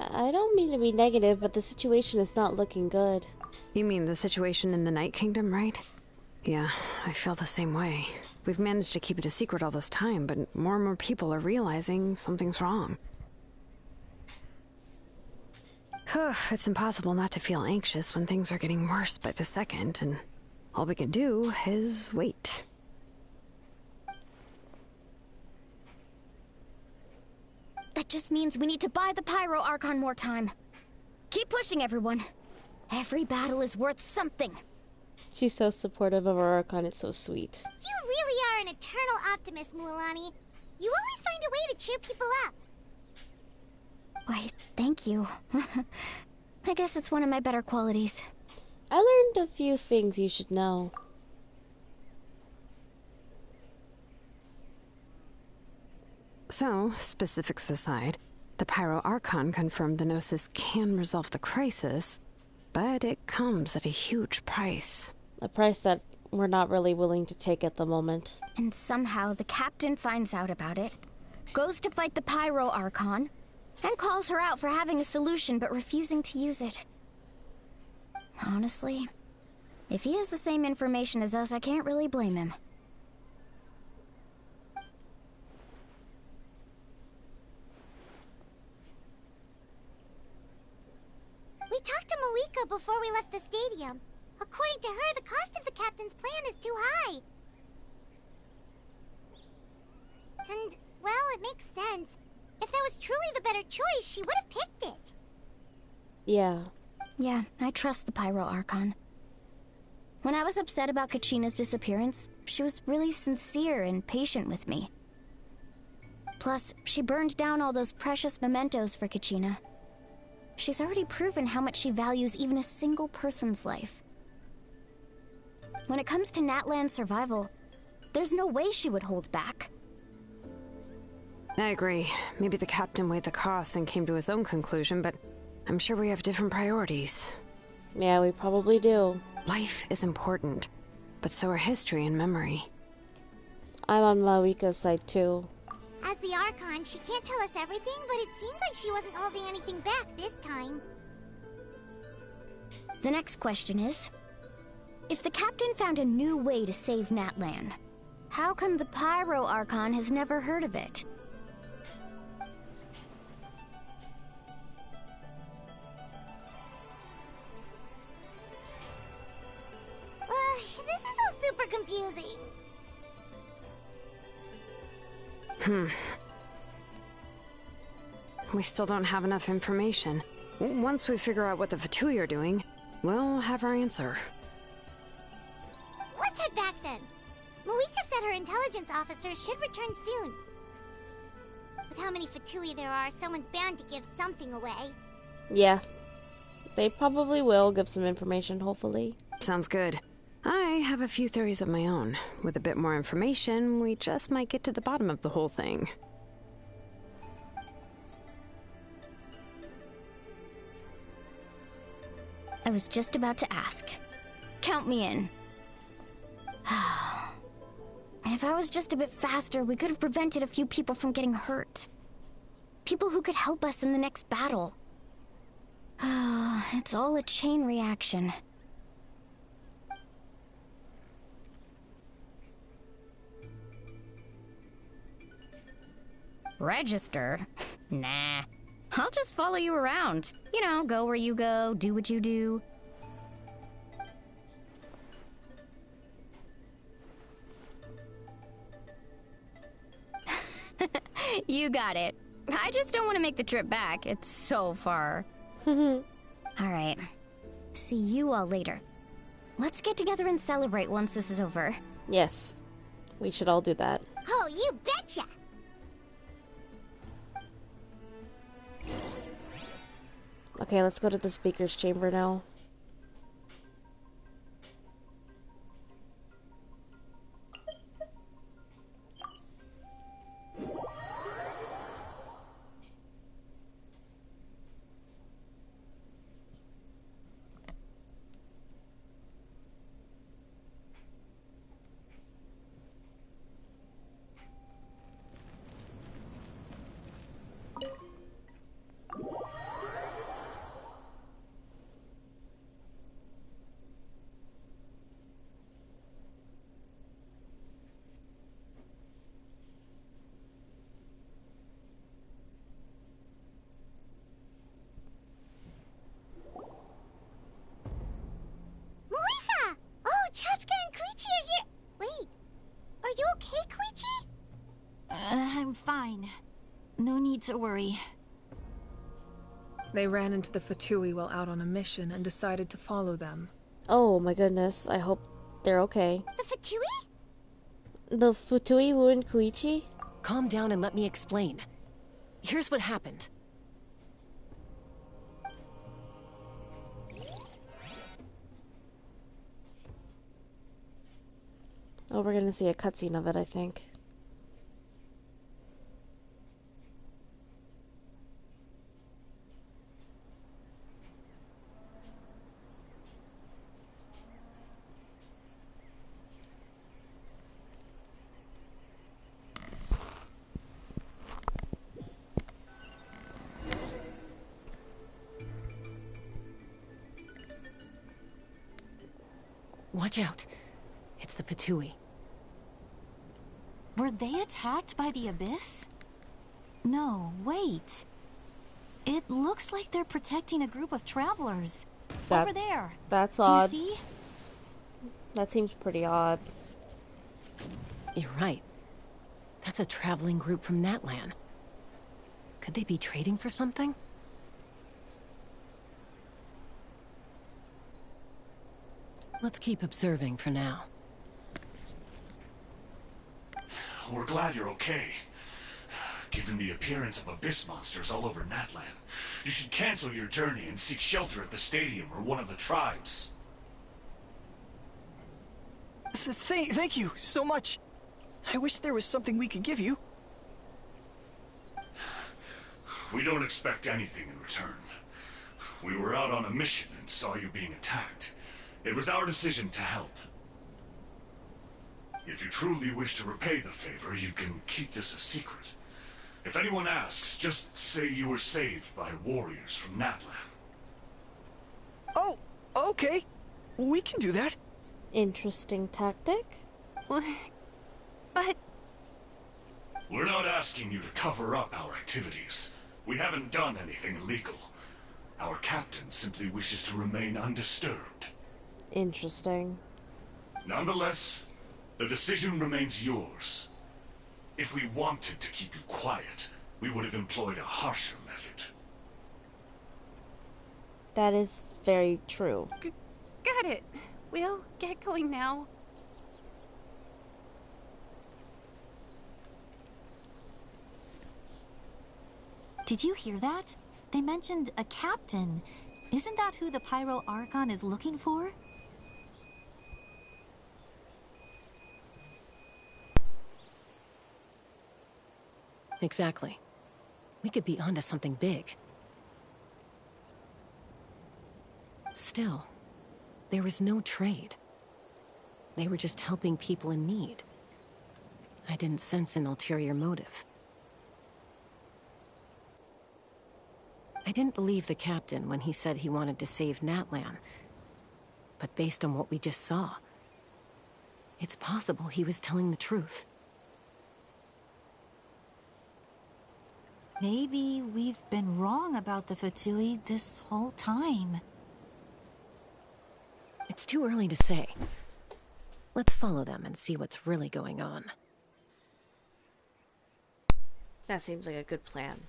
I don't mean to be negative, but the situation is not looking good. You mean the situation in the Night Kingdom, right? Yeah, I feel the same way. We've managed to keep it a secret all this time, but more and more people are realizing something's wrong. It's impossible not to feel anxious when things are getting worse by the second, and all we can do is wait. That just means we need to buy the Pyro Archon more time. Keep pushing, everyone. Every battle is worth something. She's so supportive of our Archon, it's so sweet. You really are an eternal optimist, Mualani. You always find a way to cheer people up. Why, thank you. I guess it's one of my better qualities. I learned a few things you should know. So, specifics aside, the Pyro Archon confirmed the Gnosis can resolve the crisis, but it comes at a huge price. A price that we're not really willing to take at the moment. And somehow the captain finds out about it, goes to fight the Pyro Archon, and calls her out for having a solution but refusing to use it. Honestly, if he has the same information as us, I can't really blame him. We talked to Moika before we left the stadium. According to her, the cost of the captain's plan is too high. And, well, it makes sense. If that was truly the better choice, she would have picked it. Yeah. Yeah, I trust the Pyro Archon. When I was upset about Kachina's disappearance, she was really sincere and patient with me. Plus, she burned down all those precious mementos for Kachina. She's already proven how much she values even a single person's life. When it comes to Natlan's survival, there's no way she would hold back. I agree. Maybe the captain weighed the costs and came to his own conclusion, but I'm sure we have different priorities. Yeah, we probably do. Life is important, but so are history and memory. I'm on Marika's side too. As the Archon, she can't tell us everything, but it seems like she wasn't holding anything back this time. The next question is, if the captain found a new way to save Natlan, how come the Pyro Archon has never heard of it? This is all super confusing. We still don't have enough information. Once we figure out what the Fatui are doing, we'll have our answer. Let's head back then. Moika said her intelligence officers should return soon. With how many Fatui there are, someone's bound to give something away. Yeah. They probably will give some information, hopefully. Sounds good. I have a few theories of my own. With a bit more information, we just might get to the bottom of the whole thing. I was just about to ask. Count me in. If I was just a bit faster, we could have prevented a few people from getting hurt. People who could help us in the next battle. It's all a chain reaction. Registered? Nah. I'll just follow you around. You know, go where you go, do what you do. You got it. I just don't want to make the trip back. It's so far. Alright. See you all later. Let's get together and celebrate once this is over. Yes. We should all do that. Oh, you betcha! Okay, let's go to the speaker's chamber now. Moika! Oh, Chaska and Koichi are here! Wait, are you okay, Koichi? I'm fine. No need to worry. They ran into the Fatui while out on a mission and decided to follow them. Oh my goodness, I hope they're okay. The Fatui? The Futui ruined Koichi? Calm down and let me explain. Here's what happened. Oh, we're gonna see a cutscene of it, I think. Watch out. It's the Fatui. Were they attacked by the Abyss? No, wait. It looks like they're protecting a group of travelers. Over there. That's odd. Do you see? That seems pretty odd. You're right. That's a traveling group from Natlan. Could they be trading for something? Let's keep observing for now. We're glad you're okay. Given the appearance of abyss monsters all over Natlan, you should cancel your journey and seek shelter at the stadium or one of the tribes. Thank you so much. I wish there was something we could give you. We don't expect anything in return. We were out on a mission and saw you being attacked. It was our decision to help. If you truly wish to repay the favor, you can keep this a secret. If anyone asks, just say you were saved by warriors from Natlan. Oh, okay. We can do that. Interesting tactic. But... We're not asking you to cover up our activities. We haven't done anything illegal. Our captain simply wishes to remain undisturbed. Interesting. Nonetheless, the decision remains yours. If we wanted to keep you quiet, we would have employed a harsher method. That is very true. Got it. We'll get going now. Did you hear that? They mentioned a captain. Isn't that who the Pyro Archon is looking for? Exactly. We could be onto something big. Still, there was no trade. They were just helping people in need. I didn't sense an ulterior motive. I didn't believe the captain when he said he wanted to save Natlan. But based on what we just saw, it's possible he was telling the truth. Maybe we've been wrong about the Fatui this whole time. It's too early to say. Let's follow them and see what's really going on. That seems like a good plan.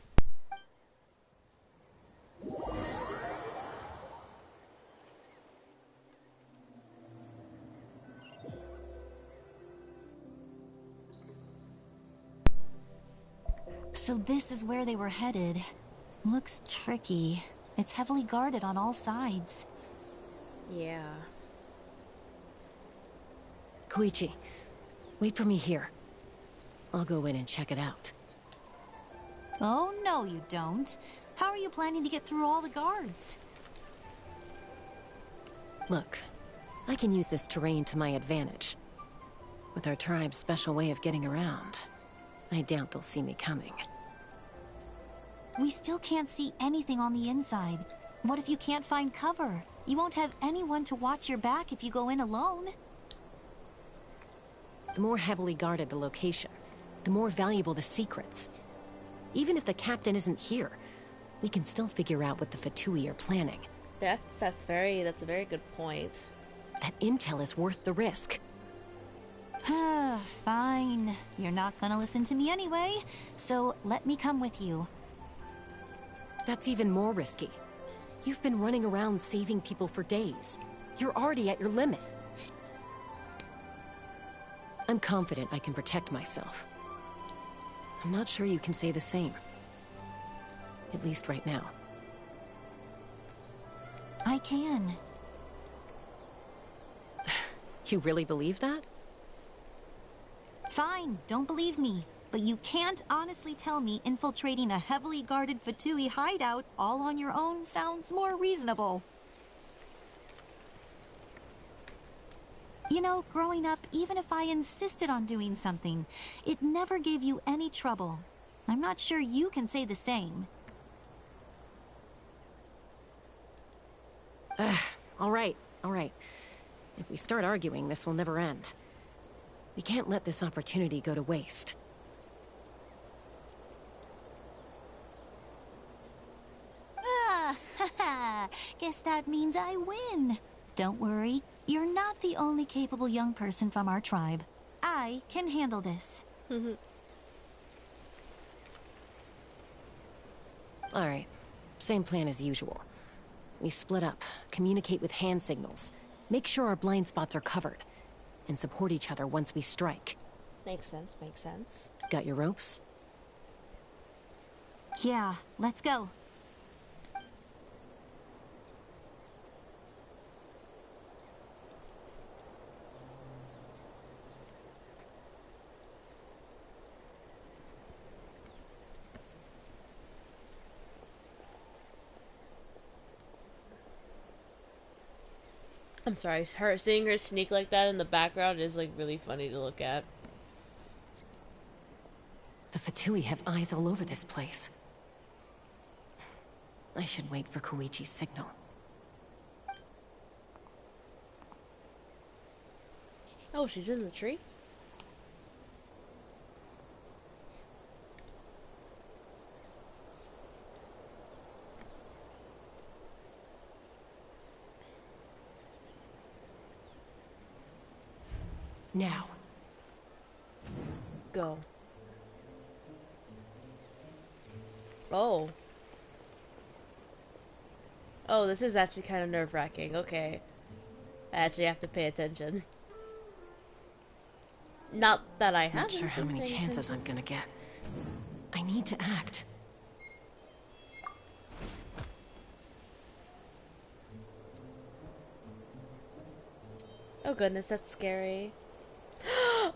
So this is where they were headed. Looks tricky. It's heavily guarded on all sides. Yeah. Koichi, wait for me here. I'll go in and check it out. Oh, no you don't. How are you planning to get through all the guards? Look, I can use this terrain to my advantage. With our tribe's special way of getting around, I doubt they'll see me coming. We still can't see anything on the inside. What if you can't find cover? You won't have anyone to watch your back if you go in alone. The more heavily guarded the location, the more valuable the secrets. Even if the captain isn't here, we can still figure out what the Fatui are planning. That's a very good point. That intel is worth the risk. Fine. You're not gonna listen to me anyway, so let me come with you. That's even more risky. You've been running around saving people for days. You're already at your limit. I'm confident I can protect myself. I'm not sure you can say the same. At least right now. I can. You really believe that? Fine, don't believe me. But you can't honestly tell me infiltrating a heavily guarded Fatui hideout all on your own sounds more reasonable. You know, growing up, even if I insisted on doing something, it never gave you any trouble. I'm not sure you can say the same. All right. If we start arguing, this will never end. We can't let this opportunity go to waste. Ah, haha. Guess that means I win. Don't worry, you're not the only capable young person from our tribe. I can handle this. Alright, same plan as usual. We split up, communicate with hand signals, make sure our blind spots are covered, and support each other once we strike. Makes sense, makes sense. Got your ropes? Yeah, let's go. I'm sorry, seeing her sneak like that in the background is like really funny to look at. The Fatui have eyes all over this place. I should wait for Koichi's signal. Oh, she's in the tree? Now. Go. Oh. Oh, this is actually kind of nerve-wracking. Okay. I actually have to pay attention. Not that I haven't. Not sure how many chances I'm gonna get. I need to act. Oh goodness, that's scary.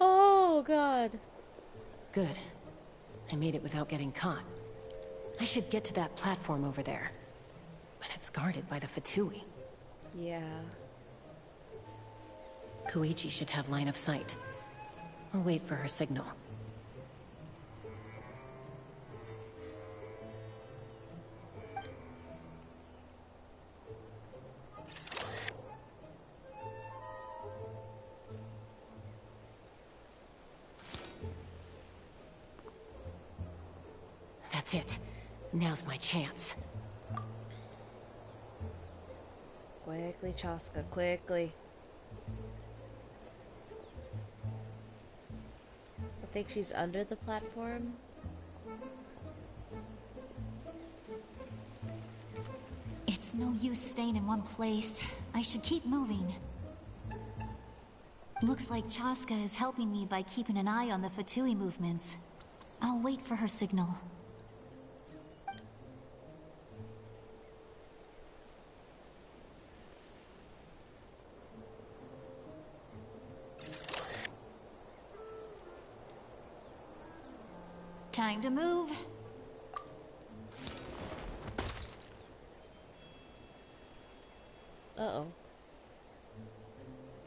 Oh god. Good. I made it without getting caught. I should get to that platform over there. But it's guarded by the Fatui. Yeah. Koichi should have line of sight. I'll wait for her signal. That's it. Now's my chance. Quickly, Chaska, quickly. I think she's under the platform. It's no use staying in one place. I should keep moving. Looks like Chaska is helping me by keeping an eye on the Fatui movements. I'll wait for her signal. Time to move. Uh-oh.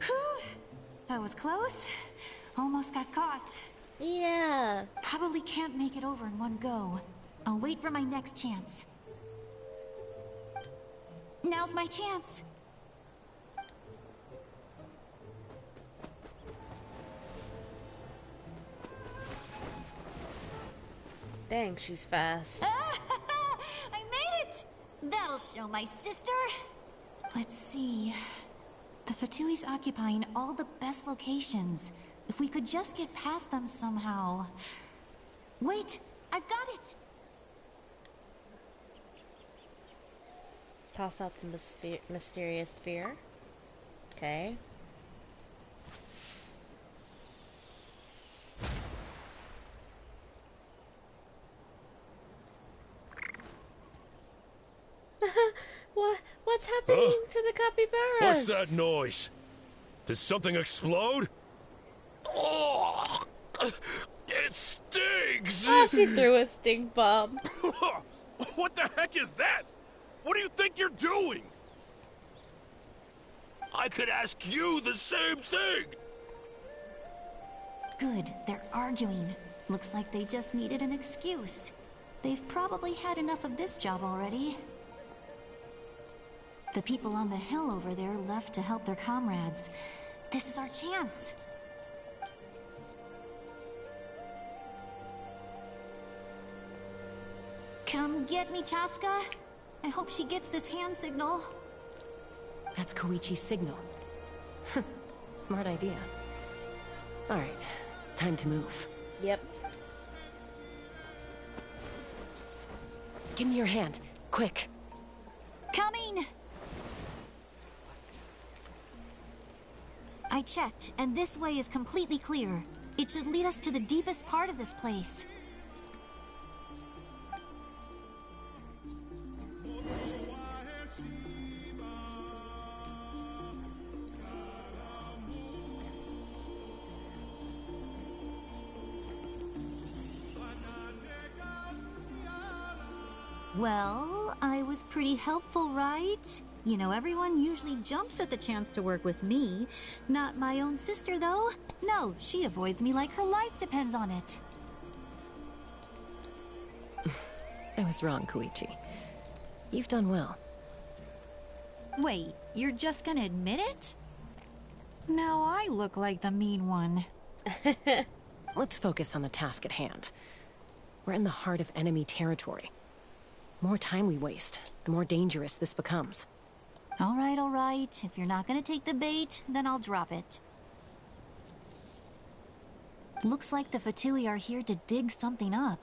Whew. That was close. Almost got caught. Yeah. Probably can't make it over in one go. I'll wait for my next chance. Now's my chance. Dang, she's fast. I made it! That'll show my sister. Let's see. The Fatui's occupying all the best locations. If we could just get past them somehow. Wait, I've got it! Toss out the mysterious sphere. Okay. What's happening to the capybaras? What's that noise? Did something explode? Oh, it stings! Oh, she threw a stink bomb. What the heck is that? What do you think you're doing? I could ask you the same thing! Good, they're arguing. Looks like they just needed an excuse. They've probably had enough of this job already. The people on the hill over there left to help their comrades. This is our chance. Come get me, Chaska. I hope she gets this hand signal. That's Koichi's signal. Smart idea. Alright, time to move. Yep. Give me your hand, quick. Coming! I checked, and this way is completely clear. It should lead us to the deepest part of this place. Well, I was pretty helpful, right? You know, everyone usually jumps at the chance to work with me. Not my own sister, though. No, she avoids me like her life depends on it. I was wrong, Koichi. You've done well. Wait, you're just gonna admit it? Now I look like the mean one. Let's focus on the task at hand. We're in the heart of enemy territory. The more time we waste, the more dangerous this becomes. All right. If you're not gonna take the bait, then I'll drop it. Looks like the Fatui are here to dig something up.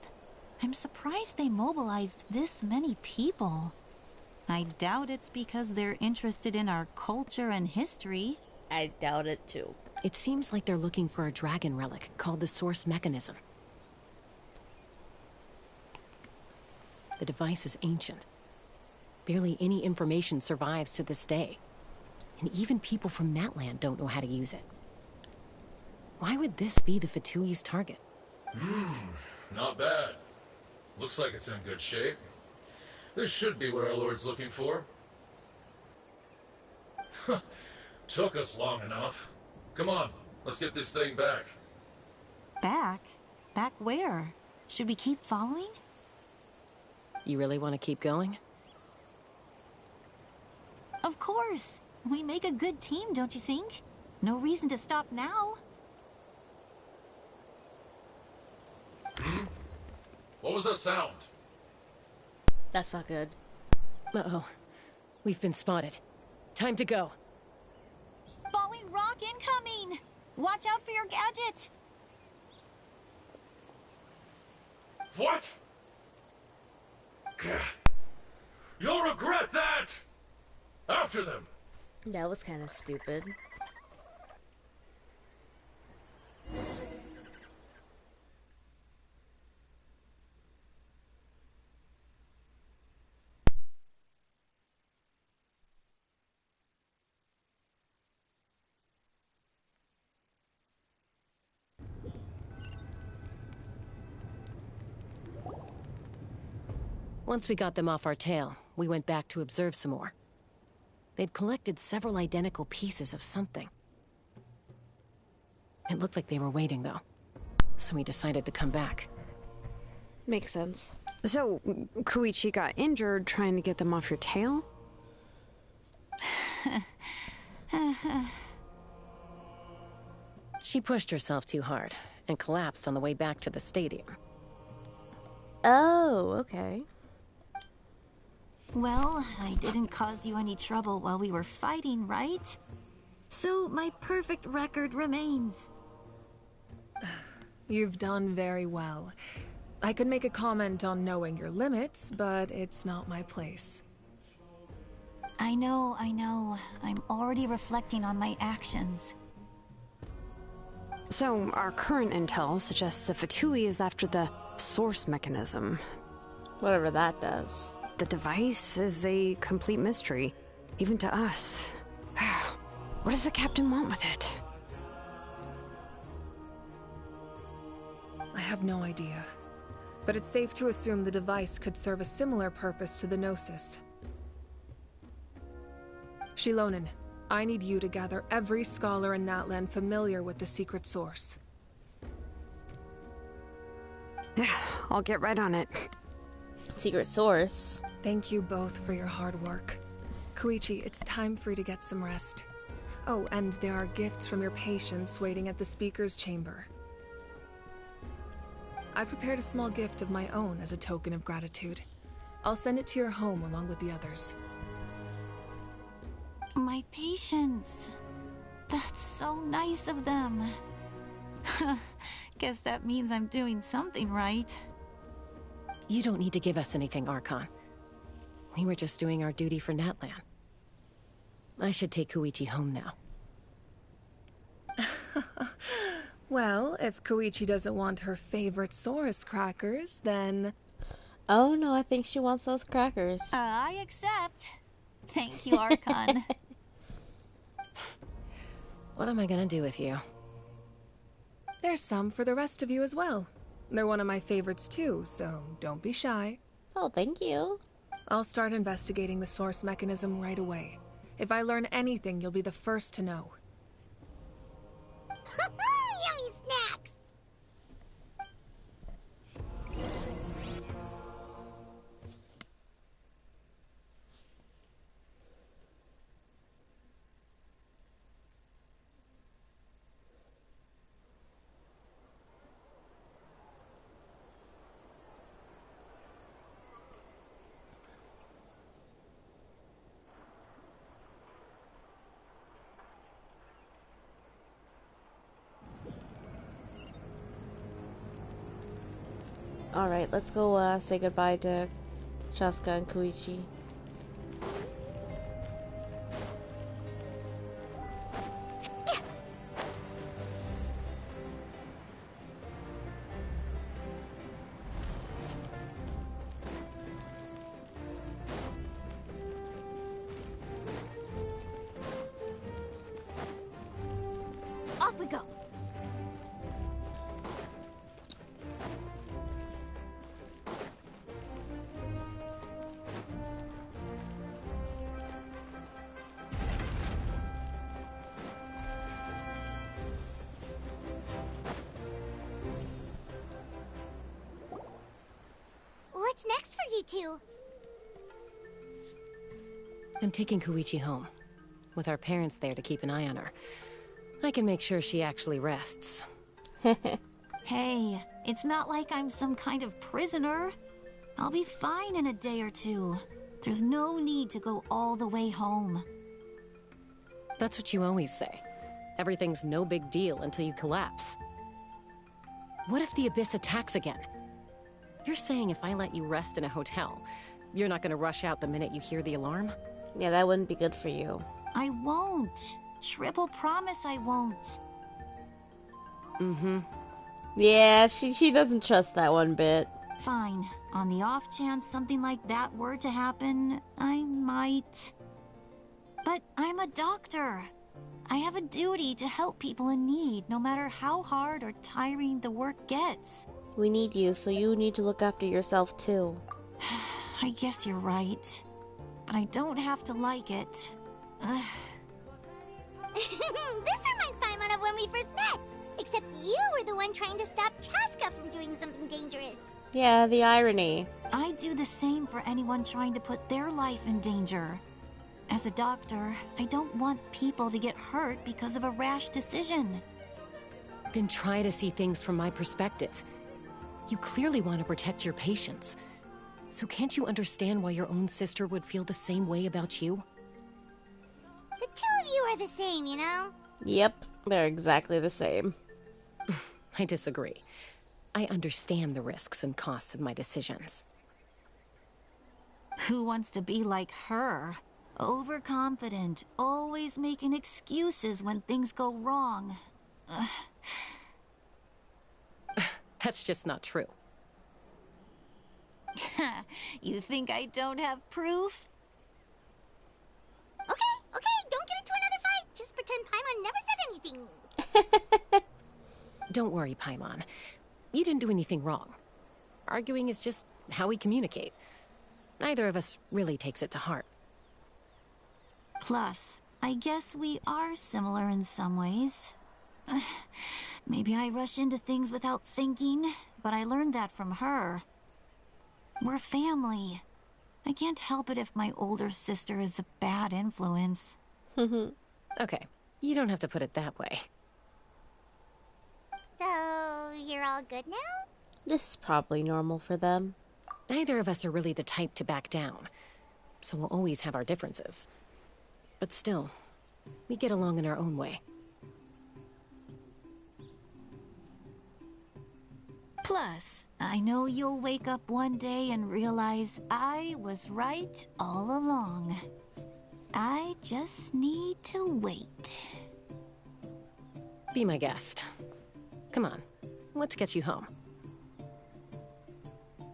I'm surprised they mobilized this many people. I doubt it's because they're interested in our culture and history. I doubt it too. It seems like they're looking for a dragon relic called the Source Mechanism. The device is ancient. Barely any information survives to this day. And even people from Natland don't know how to use it. Why would this be the Fatui's target? Not bad. Looks like it's in good shape. This should be what our Lord's looking for. Took us long enough. Come on, let's get this thing back. Back? Back where? Should we keep following? You really want to keep going? Of course. We make a good team, don't you think? No reason to stop now. What was that sound? That's not good. Uh-oh. We've been spotted. Time to go. Falling rock incoming! Watch out for your gadget! What? You'll regret that! After them! That was kind of stupid. Once we got them off our tail, we went back to observe some more. They'd collected several identical pieces of something. It looked like they were waiting, though. So we decided to come back. Makes sense. So, Koichi got injured trying to get them off your tail? She pushed herself too hard and collapsed on the way back to the stadium. Oh, okay. Well, I didn't cause you any trouble while we were fighting, right? So my perfect record remains. You've done very well. I could make a comment on knowing your limits, but it's not my place. I know. I'm already reflecting on my actions. So, our current intel suggests the Fatui is after the Source Mechanism. Whatever that does. The device is a complete mystery, even to us. What does the captain want with it? I have no idea. But it's safe to assume the device could serve a similar purpose to the Gnosis. Shilonen, I need you to gather every scholar in Natland familiar with the secret source. I'll get right on it. Secret source. Thank you both for your hard work. Koichi, it's time for you to get some rest. Oh, and there are gifts from your patients waiting at the speaker's chamber. I prepared a small gift of my own as a token of gratitude. I'll send it to your home along with the others. My patients. That's so nice of them. Guess that means I'm doing something right. You don't need to give us anything, Archon. We were just doing our duty for Natlan. I should take Koichi home now. Well, if Koichi doesn't want her favorite Saurus crackers, then... Oh no, I think she wants those crackers. I accept. Thank you, Archon. What am I gonna do with you? There's some for the rest of you as well. They're one of my favorites too, so don't be shy. Oh, thank you. I'll start investigating the source mechanism right away. If I learn anything, you'll be the first to know. Yummy snacks! Alright, let's go say goodbye to Chaska and Koichi. Off we go. What's next for you two? I'm taking Koichi home. With our parents there to keep an eye on her. I can make sure she actually rests. Hey, it's not like I'm some kind of prisoner. I'll be fine in a day or two. There's no need to go all the way home. That's what you always say. Everything's no big deal until you collapse. What if the Abyss attacks again? You're saying if I let you rest in a hotel, you're not gonna rush out the minute you hear the alarm? Yeah, that wouldn't be good for you. I won't. Triple promise I won't. Mm-hmm. Yeah, she doesn't trust that one bit. Fine. On the off chance something like that were to happen, I might. But I'm a doctor. I have a duty to help people in need, no matter how hard or tiring the work gets. We need you, so you need to look after yourself too. I guess you're right. But I don't have to like it. This reminds Paimon of when we first met. Except you were the one trying to stop Chaska from doing something dangerous. Yeah, the irony. I'd do the same for anyone trying to put their life in danger. As a doctor, I don't want people to get hurt because of a rash decision. Then try to see things from my perspective. You clearly want to protect your patients. So can't you understand why your own sister would feel the same way about you? The two of you are the same, you know? Yep, they're exactly the same. I disagree. I understand the risks and costs of my decisions. Who wants to be like her? Overconfident, always making excuses when things go wrong. That's just not true. You think I don't have proof? Okay, don't get into another fight. Just pretend Paimon never said anything. Don't worry, Paimon. You didn't do anything wrong. Arguing is just how we communicate. Neither of us really takes it to heart. Plus, I guess we are similar in some ways. Maybe I rush into things without thinking, but I learned that from her. We're family. I can't help it if my older sister is a bad influence. Okay, you don't have to put it that way. So, you're all good now? This is probably normal for them. Neither of us are really the type to back down, so we'll always have our differences. But still, we get along in our own way. Plus, I know you'll wake up one day and realize I was right all along. I just need to wait. Be my guest. Come on, let's get you home.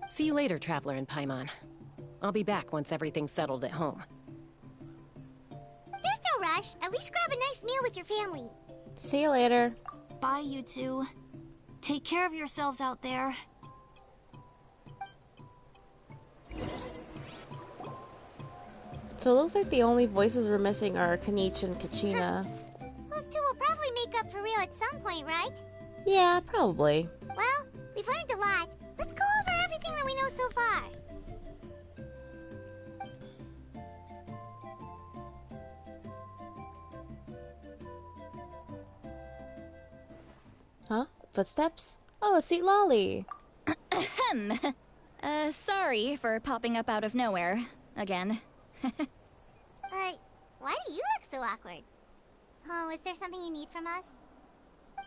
See you later, Traveler in Paimon. I'll be back once everything's settled at home. There's no rush. At least grab a nice meal with your family. See you later. Bye, you two. Take care of yourselves out there. So it looks like the only voices we're missing are Kanich and Kachina. Those two will probably make up for real at some point, right? Yeah, probably. Well, we've learned a lot. Let's go over everything that we know so far. Huh? Footsteps? Oh, a sweet lolly. Ahem. Sorry for popping up out of nowhere. Again. Why do you look so awkward? Oh, is there something you need from us?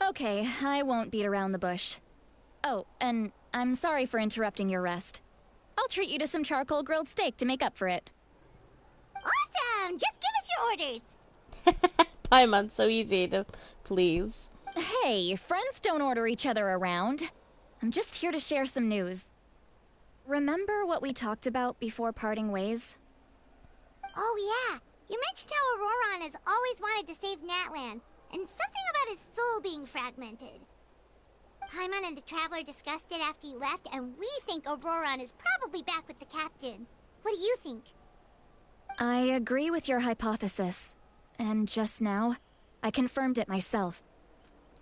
Okay, I won't beat around the bush. Oh, and I'm sorry for interrupting your rest. I'll treat you to some charcoal grilled steak to make up for it. Awesome! Just give us your orders. Paimon's so easy to please. Hey, friends don't order each other around. I'm just here to share some news. Remember what we talked about before parting ways? Oh yeah, you mentioned how Auroron has always wanted to save Natlan, and something about his soul being fragmented. Paimon and the Traveler discussed it after you left, and we think Auroron is probably back with the captain. What do you think? I agree with your hypothesis. And just now, I confirmed it myself.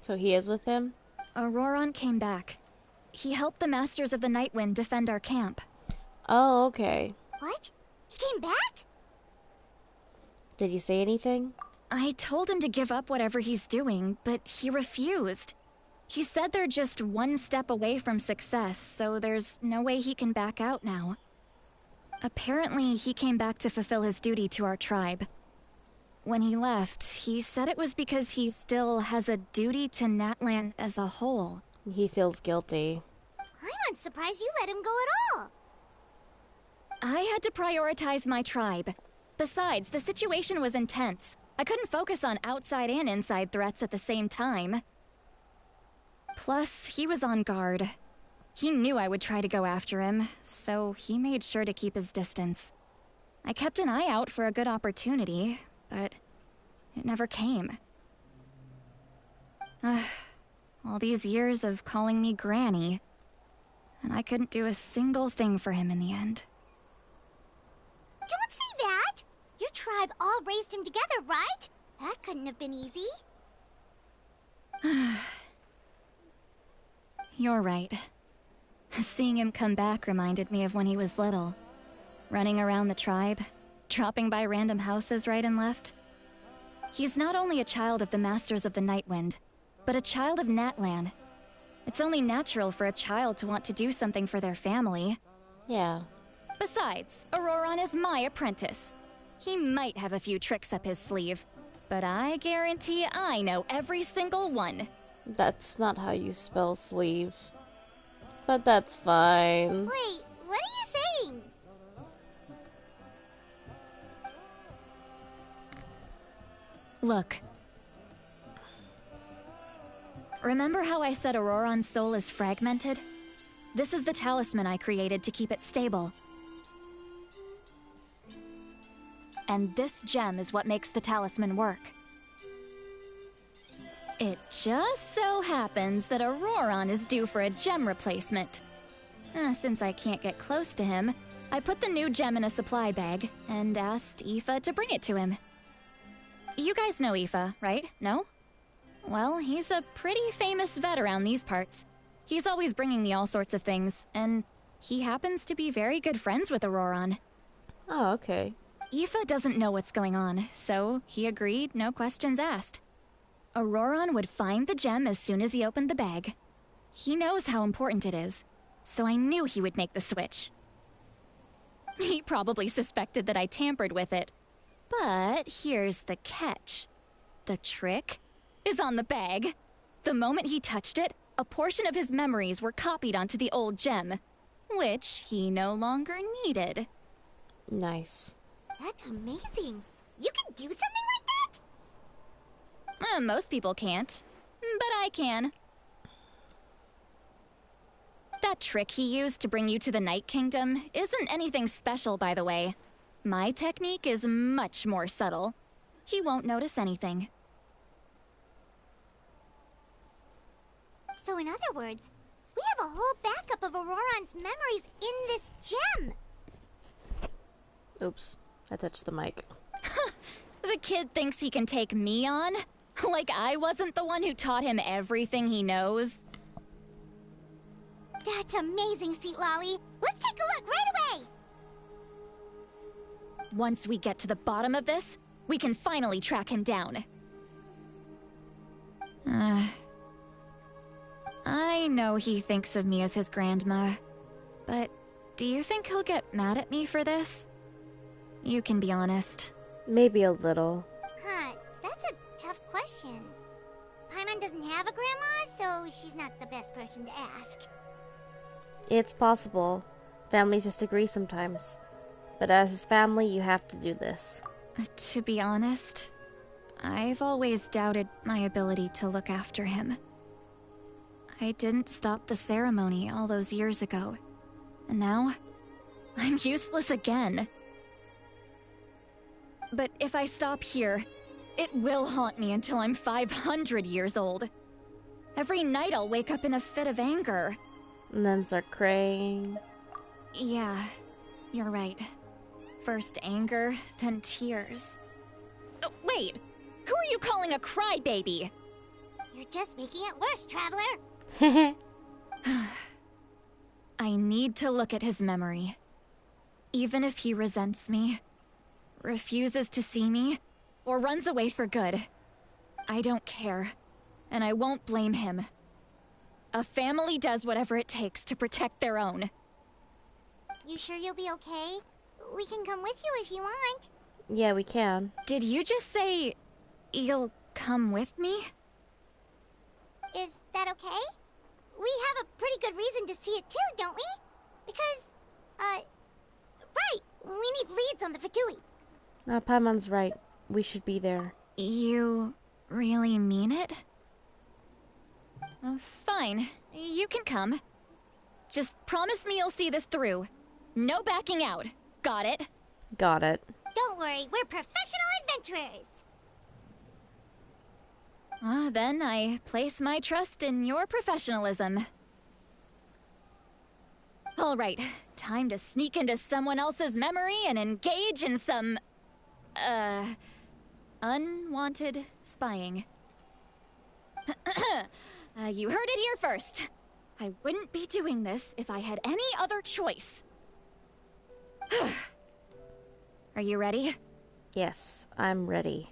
So he is with him? Auroron came back. He helped the Masters of the Nightwind defend our camp. Oh, okay. What? He came back? Did he say anything? I told him to give up whatever he's doing, but he refused. He said they're just one step away from success, so there's no way he can back out now. Apparently, he came back to fulfill his duty to our tribe. When he left, he said it was because he still has a duty to Natlan as a whole. He feels guilty. I'm surprised you let him go at all. I had to prioritize my tribe. Besides, the situation was intense. I couldn't focus on outside and inside threats at the same time. Plus, he was on guard. He knew I would try to go after him, so he made sure to keep his distance. I kept an eye out for a good opportunity, but it never came. All these years of calling me Granny, and I couldn't do a single thing for him in the end. Don't say that! Your tribe all raised him together, right? That couldn't have been easy. You're right. Seeing him come back reminded me of when he was little. Running around the tribe, dropping by random houses right and left. He's not only a child of the Masters of the Nightwind, but a child of Natlan. It's only natural for a child to want to do something for their family. Yeah. Besides, Auroron is my apprentice. He might have a few tricks up his sleeve, but I guarantee I know every single one. That's not how you spell sleeve. But that's fine. Wait, what are you saying? Look. Remember how I said Auroron's soul is fragmented? This is the talisman I created to keep it stable. And this gem is what makes the talisman work. It just so happens that Auroron is due for a gem replacement. Since I can't get close to him, I put the new gem in a supply bag and asked Aoife to bring it to him. You guys know Aoife, right? No? Well, he's a pretty famous vet around these parts. He's always bringing me all sorts of things, and he happens to be very good friends with Auroron. Oh, okay. Aoife doesn't know what's going on, so he agreed, no questions asked. Auroron would find the gem as soon as he opened the bag. He knows how important it is, so I knew he would make the switch. He probably suspected that I tampered with it. But here's the catch. The trick is on the bag. The moment he touched it, a portion of his memories were copied onto the old gem, which he no longer needed. Nice. That's amazing. You can do something like that? Most people can't, but I can. That trick he used to bring you to the Night Kingdom isn't anything special, by the way. My technique is much more subtle. He won't notice anything. So in other words, we have a whole backup of Auroron's memories in this gem. Oops, I touched the mic. The kid thinks he can take me on? Like I wasn't the one who taught him everything he knows? That's amazing, Seat Lolly. Let's take a look right away. Once we get to the bottom of this, we can finally track him down. I know he thinks of me as his grandma, but do you think he'll get mad at me for this? You can be honest. Maybe a little. Huh, that's a tough question. Paimon doesn't have a grandma, so she's not the best person to ask. It's possible. Families disagree sometimes. But as his family, you have to do this. To be honest, I've always doubted my ability to look after him. I didn't stop the ceremony all those years ago, and now I'm useless again. But if I stop here, it will haunt me until I'm 500 years old. Every night I'll wake up in a fit of anger. And then start crying. Yeah, you're right. First anger, then tears. Oh, wait! Who are you calling a crybaby? You're just making it worse, Traveler. I need to look at his memory. Even if he resents me, refuses to see me, or runs away for good, I don't care, and I won't blame him. A family does whatever it takes to protect their own. You sure you'll be okay? We can come with you if you want. Yeah, we can. Did you just say you'll come with me? Is that okay? We have a pretty good reason to see it too, don't we? Because, right, we need leads on the Fatui. Paimon's right. We should be there. You really mean it? Fine. You can come. Just promise me you'll see this through. No backing out. Got it? Got it. Don't worry, we're professional adventurers. Then I place my trust in your professionalism. All right, time to sneak into someone else's memory and engage in some, unwanted spying. You heard it here first. I wouldn't be doing this if I had any other choice. Are you ready? Yes, I'm ready.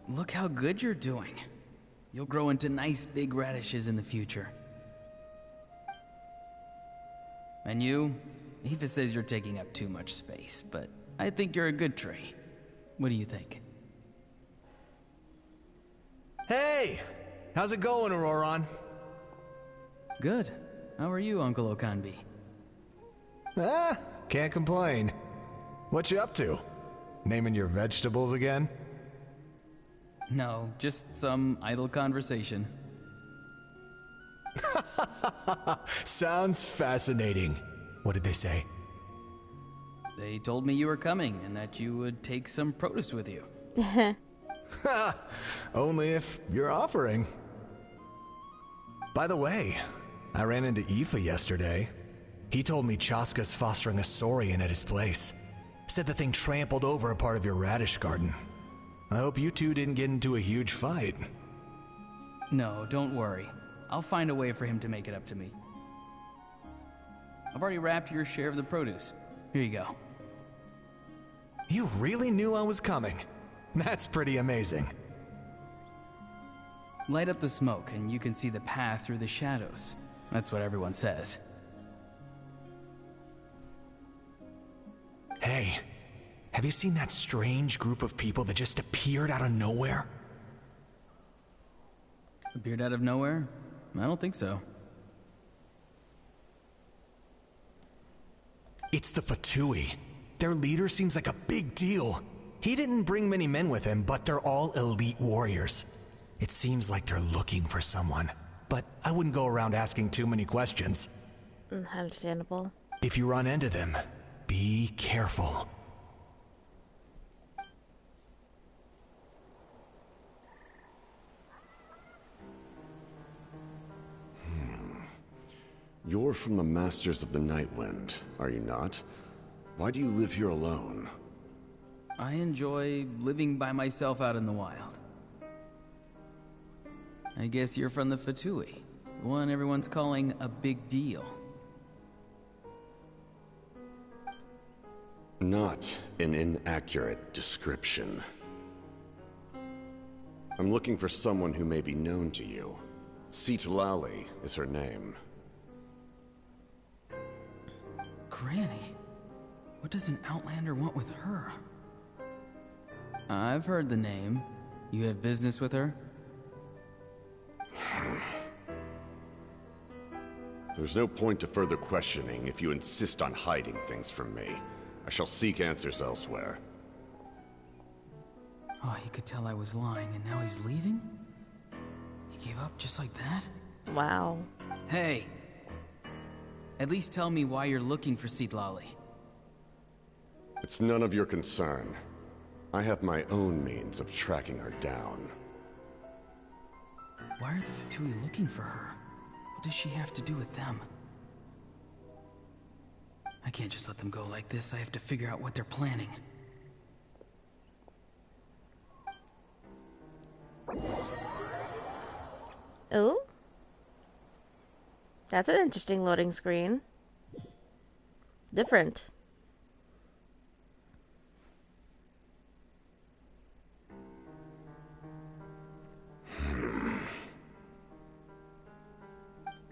Look how good you're doing. You'll grow into nice big radishes in the future. And you? Aoife says you're taking up too much space, but I think you're a good tree. What do you think? Hey! How's it going, Auroron? Good. How are you, Uncle Okanbi? Can't complain. What you up to? Naming your vegetables again? No, just some idle conversation. Sounds fascinating. What did they say? They told me you were coming and that you would take some produce with you. Ha! Only if you're offering. By the way, I ran into Aoife yesterday. He told me Chaska's fostering a Saurian at his place. Said the thing trampled over a part of your radish garden. I hope you two didn't get into a huge fight. No, don't worry. I'll find a way for him to make it up to me. I've already wrapped your share of the produce. Here you go. You really knew I was coming. That's pretty amazing. Light up the smoke and you can see the path through the shadows. That's what everyone says. Hey, have you seen that strange group of people that just appeared out of nowhere? Appeared out of nowhere? I don't think so. It's the Fatui. Their leader seems like a big deal. He didn't bring many men with him, but they're all elite warriors. It seems like they're looking for someone, but I wouldn't go around asking too many questions. Understandable. If you run into them, be careful. You're from the Masters of the Nightwind, are you not? Why do you live here alone? I enjoy living by myself out in the wild. I guess you're from the Fatui, the one everyone's calling a big deal. Not an inaccurate description. I'm looking for someone who may be known to you. Citlali is her name. Granny? What does an Outlander want with her? I've heard the name. You have business with her? There's no point to further questioning if you insist on hiding things from me. I shall seek answers elsewhere. Oh, he could tell I was lying and now he's leaving? He gave up just like that? Wow. Hey! At least tell me why you're looking for Citlali. It's none of your concern. I have my own means of tracking her down. Why are the Fatui looking for her? What does she have to do with them? I can't just let them go like this. I have to figure out what they're planning. Oh? That's an interesting loading screen. Different.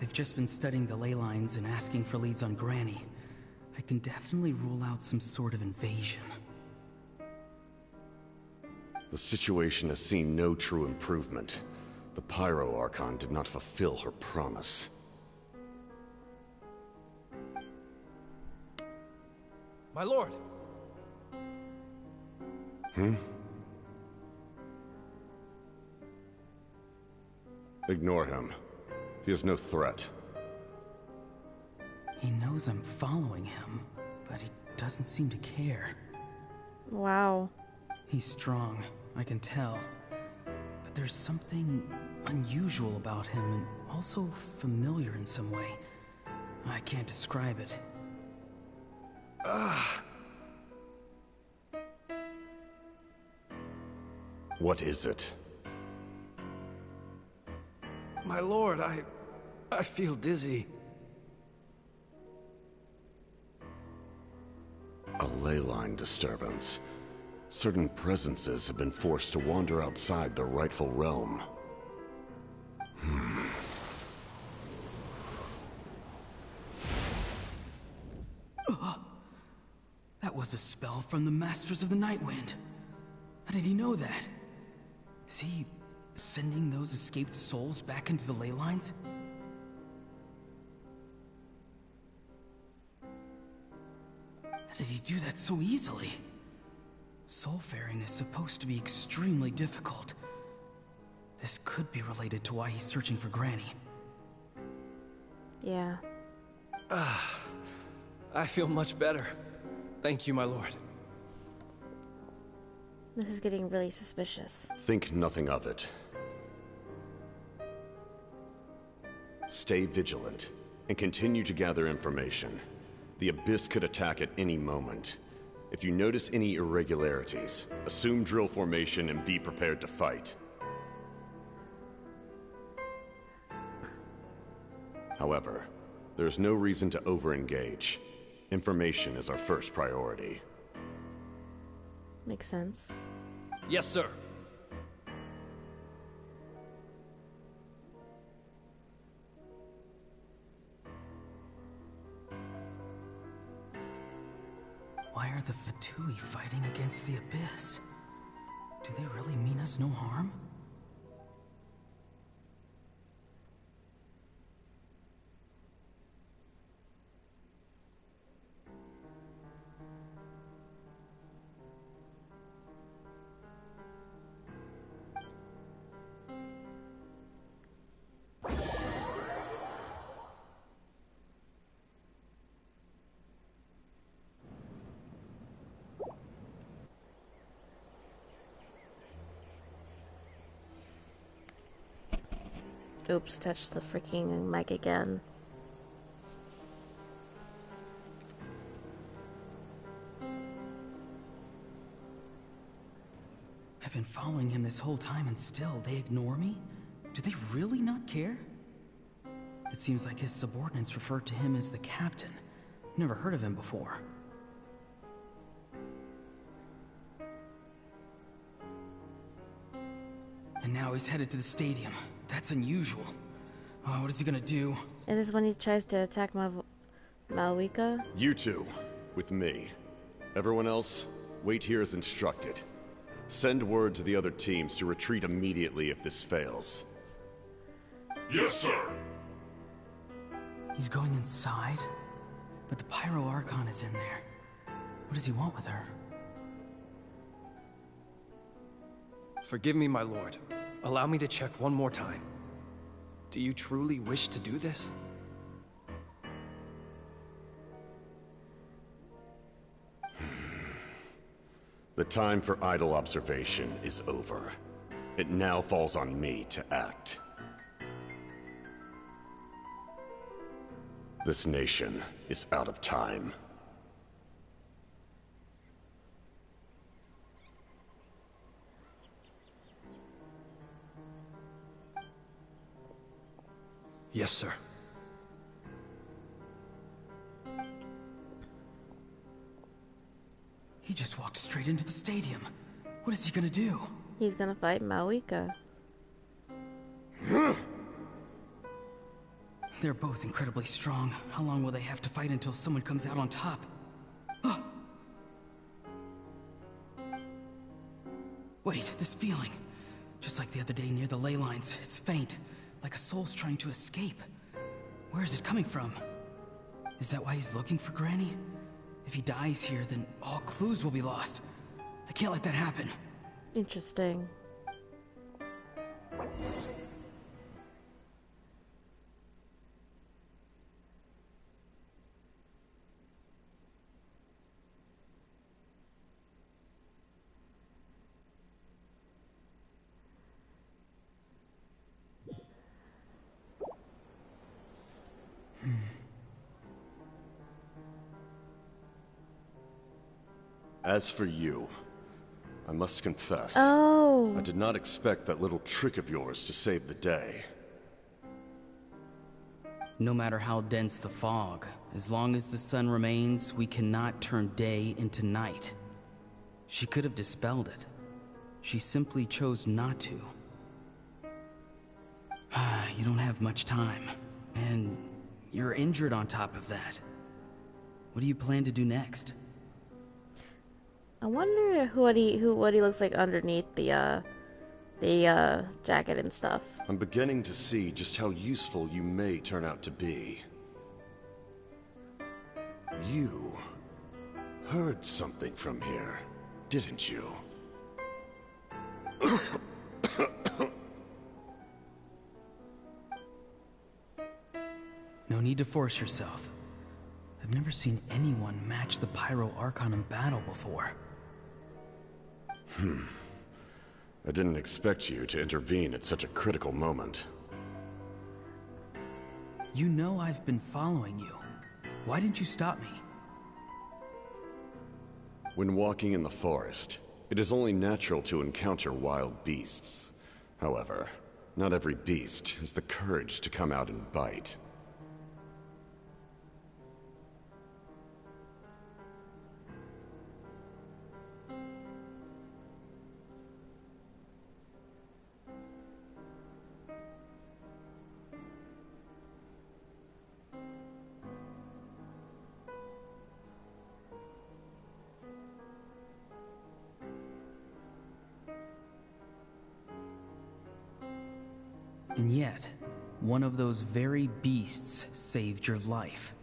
They've just been studying the ley lines and asking for leads on Granny. I can definitely rule out some sort of invasion. The situation has seen no true improvement. The Pyro Archon did not fulfill her promise. My lord! Ignore him. He is no threat. He knows I'm following him, but he doesn't seem to care. Wow. He's strong, I can tell. But there's something unusual about him and also familiar in some way. I can't describe it. What is it? My lord, I feel dizzy. A ley line disturbance. Certain presences have been forced to wander outside their rightful realm. That was a spell from the Masters of the Nightwind. How did he know that? Is he sending those escaped souls back into the ley lines? How did he do that so easily? Soulfaring is supposed to be extremely difficult. This could be related to why he's searching for Granny. Yeah. I feel much better. Thank you, my lord. This is getting really suspicious. Think nothing of it. Stay vigilant, and continue to gather information. The Abyss could attack at any moment. If you notice any irregularities, assume drill formation and be prepared to fight. However, there's no reason to over-engage. Information is our first priority. Makes sense. Yes, sir. Why are the Fatui fighting against the Abyss? Do they really mean us no harm? Oops, touched the freaking mic again. I've been following him this whole time and still they ignore me? Do they really not care? It seems like his subordinates refer to him as the captain. Never heard of him before. And now he's headed to the stadium. That's unusual. Oh, what is he gonna do? Is this when he tries to attack Malwika? You two, with me. Everyone else, wait here as instructed. Send word to the other teams to retreat immediately if this fails. Yes, sir. He's going inside? But the Pyro Archon is in there. What does he want with her? Forgive me, my lord. Allow me to check one more time. Do you truly wish to do this? The time for idle observation is over. It now falls on me to act. This nation is out of time. Yes, sir. He just walked straight into the stadium. What is he gonna do? He's gonna fight Malwika. They're both incredibly strong. How long will they have to fight until someone comes out on top? Wait, this feeling. Just like the other day near the ley lines. It's faint, like a soul's trying to escape. Where is it coming from? Is that why he's looking for Granny? If he dies here, then all clues will be lost. I can't let that happen. Interesting. As for you, I must confess, I did not expect that little trick of yours to save the day. No matter how dense the fog, as long as the sun remains, we cannot turn day into night. She could have dispelled it. She simply chose not to. You don't have much time, and you're injured on top of that. What do you plan to do next? I wonder what he looks like underneath the jacket and stuff. I'm beginning to see just how useful you may turn out to be. You heard something from here, didn't you? No need to force yourself. I've never seen anyone match the Pyro Archon in battle before. I didn't expect you to intervene at such a critical moment. You know I've been following you. Why didn't you stop me? When walking in the forest, it is only natural to encounter wild beasts. However, not every beast has the courage to come out and bite. And yet, one of those very beasts saved your life.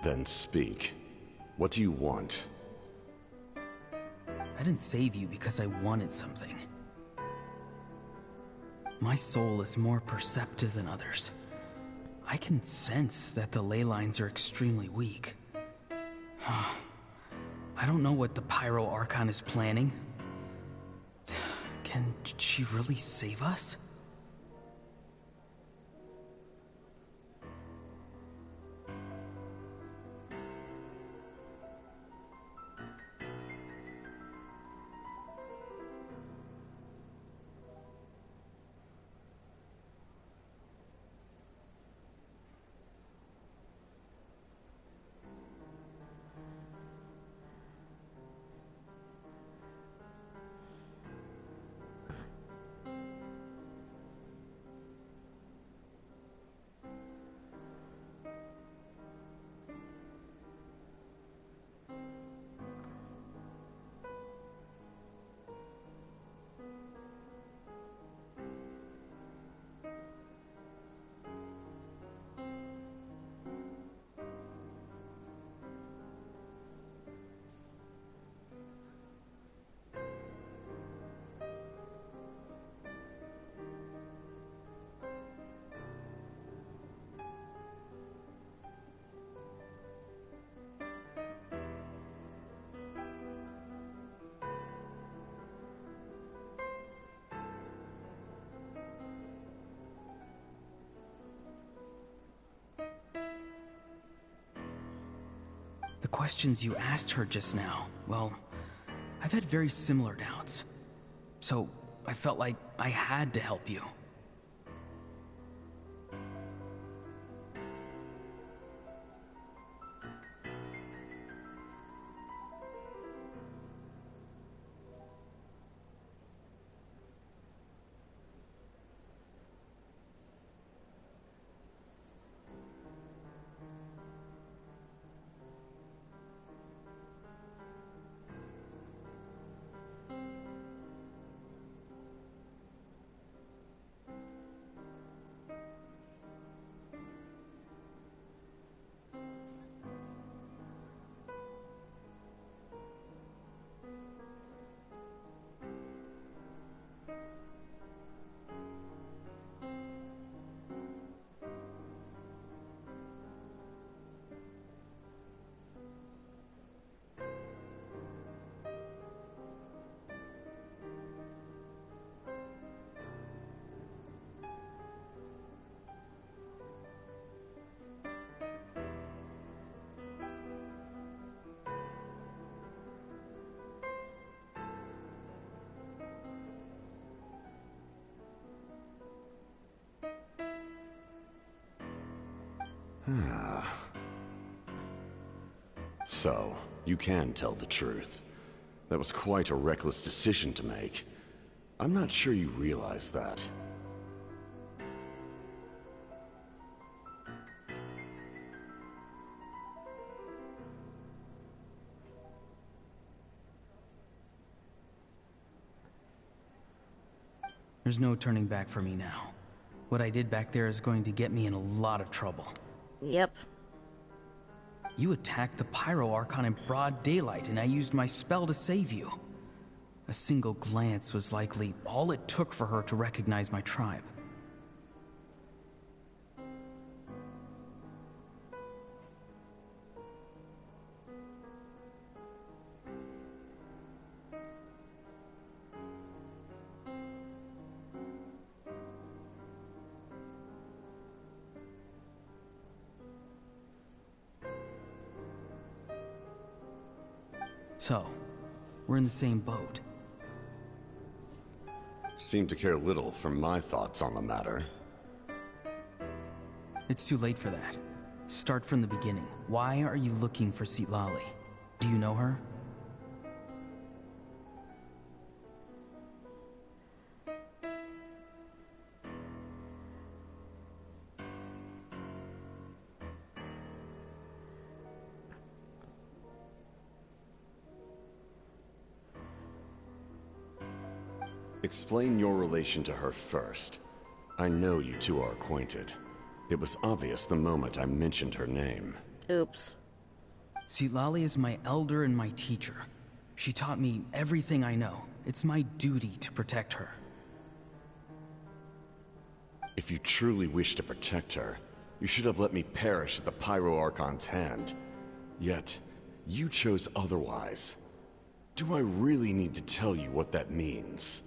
Then speak. What do you want? I didn't save you because I wanted something. My soul is more perceptive than others. I can sense that the ley lines are extremely weak. I don't know what the Pyro Archon is planning. Can she really save us? The questions you asked her just now, well, I've had very similar doubts. So I felt like I had to help you. So, you can tell the truth. That was quite a reckless decision to make. I'm not sure you realize that. There's no turning back for me now. What I did back there is going to get me in a lot of trouble. Yep. You attacked the Pyro Archon in broad daylight, and I used my spell to save you. A single glance was likely all it took for her to recognize my tribe. So, we're in the same boat. Seem to care little for my thoughts on the matter. It's too late for that. Start from the beginning. Why are you looking for Citlali? Do you know her? Explain your relation to her first. I know you two are acquainted. It was obvious the moment I mentioned her name. Oops. Citlali is my elder and my teacher. She taught me everything I know. It's my duty to protect her. If you truly wish to protect her, you should have let me perish at the Pyro Archon's hand. Yet, you chose otherwise. Do I really need to tell you what that means?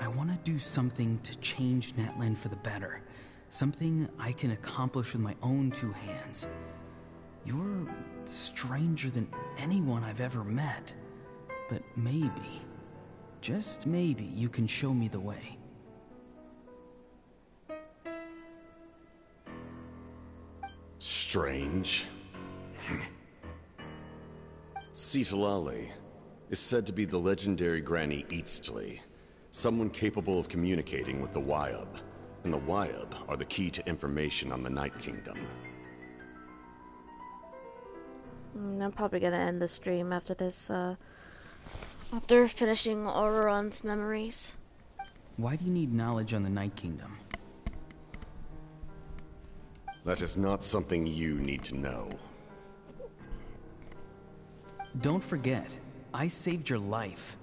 I want to do something to change Natlan for the better. Something I can accomplish with my own two hands. You're stranger than anyone I've ever met. But maybe, just maybe, you can show me the way. Strange. Citlali is said to be the legendary Granny Eastly, someone capable of communicating with the Wyub, and the Wyub are the key to information on the Night Kingdom. I'm probably gonna end the stream after this, after finishing Auroron's memories. Why do you need knowledge on the Night Kingdom? That is not something you need to know. Don't forget, I saved your life.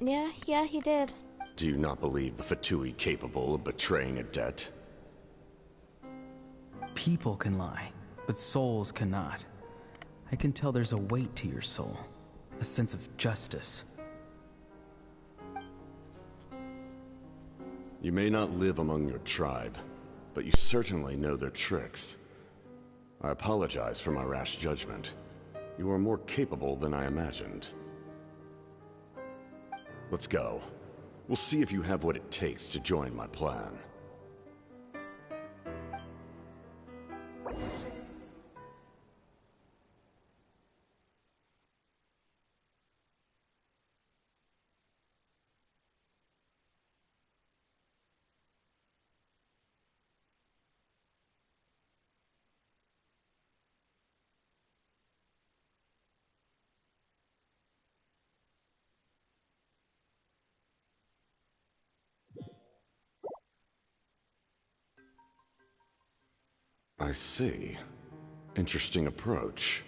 Yeah, he did. Do you not believe the Fatui capable of betraying a debt? People can lie, but souls cannot. I can tell there's a weight to your soul, a sense of justice. You may not live among your tribe, but you certainly know their tricks. I apologize for my rash judgment. You are more capable than I imagined. Let's go. We'll see if you have what it takes to join my plan. I see. Interesting approach.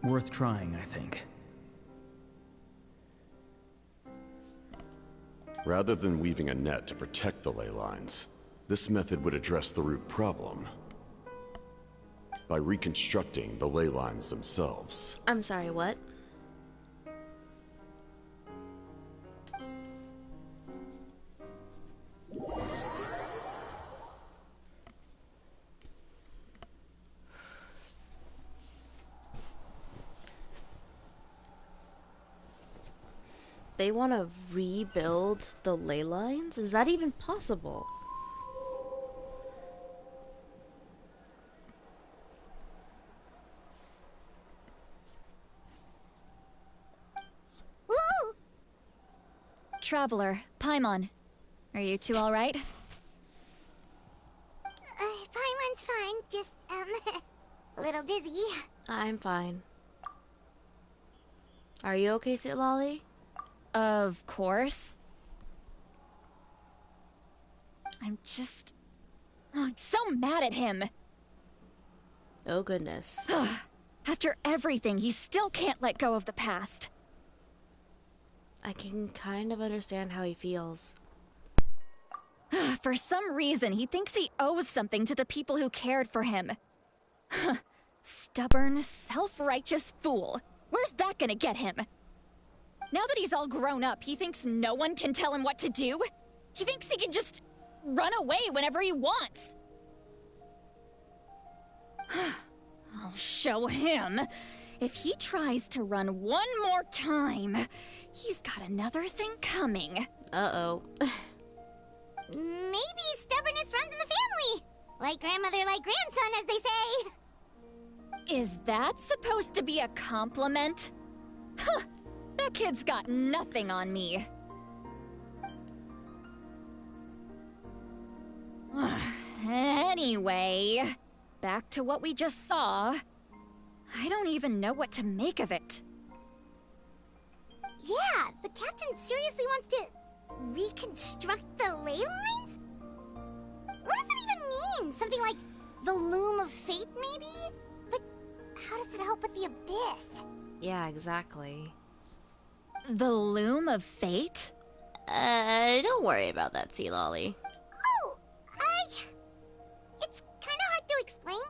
Worth trying, I think. Rather than weaving a net to protect the ley lines, this method would address the root problem by reconstructing the ley lines themselves. I'm sorry, what? They want to rebuild the ley lines? Is that even possible? Woo! Traveler, Paimon. Are you two alright? Paimon's fine, just, a little dizzy. I'm fine. Are you okay, Citlali? Of course. I'm so mad at him. Oh, goodness. After everything, he still can't let go of the past. I can kind of understand how he feels. For some reason, he thinks he owes something to the people who cared for him. Stubborn, self-righteous fool. Where's that gonna get him? Now that he's all grown up, he thinks no one can tell him what to do? He thinks he can just run away whenever he wants. I'll show him. If he tries to run one more time, he's got another thing coming. Uh-oh. Maybe stubbornness runs in the family. Like grandmother, like grandson, as they say. Is that supposed to be a compliment? Huh, that kid's got nothing on me. Anyway, back to what we just saw. I don't even know what to make of it. Yeah, the captain seriously wants to reconstruct the ley lines? What does it even mean? Something like the loom of fate, maybe? But how does it help with the abyss? Yeah, exactly. The loom of fate? Don't worry about that, Sea Lolly. Oh, it's kind of hard to explain.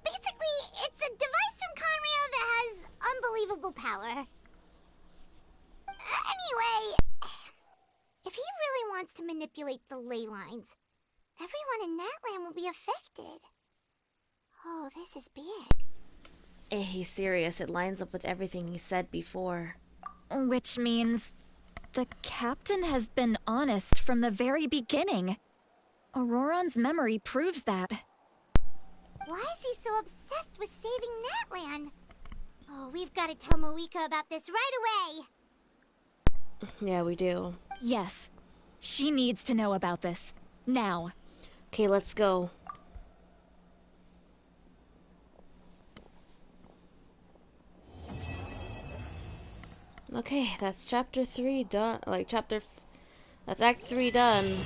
Basically, it's a device from Conrio that has unbelievable power. Anyway, if he really wants to manipulate the ley lines, everyone in Natlan will be affected. Oh, this is big. He's serious. It lines up with everything he said before. Which means the captain has been honest from the very beginning. Auroran's memory proves that. Why is he so obsessed with saving Natlan? Oh, we've got to tell Moeka about this right away. Yeah, we do. Yes. She needs to know about this. Now. Okay, let's go. Okay, that's chapter 3 done. That's act 3 done.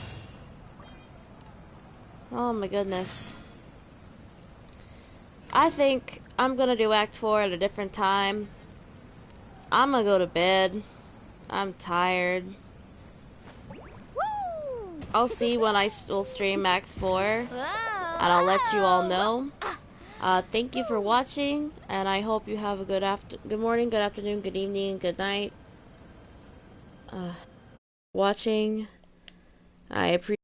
Oh my goodness. I think I'm gonna do act 4 at a different time. I'm gonna go to bed. I'm tired. I'll see when I will stream act 4. And I'll let you all know. Thank you for watching, and I hope you have a good morning, good afternoon, good evening, good night. Watching. I appreciate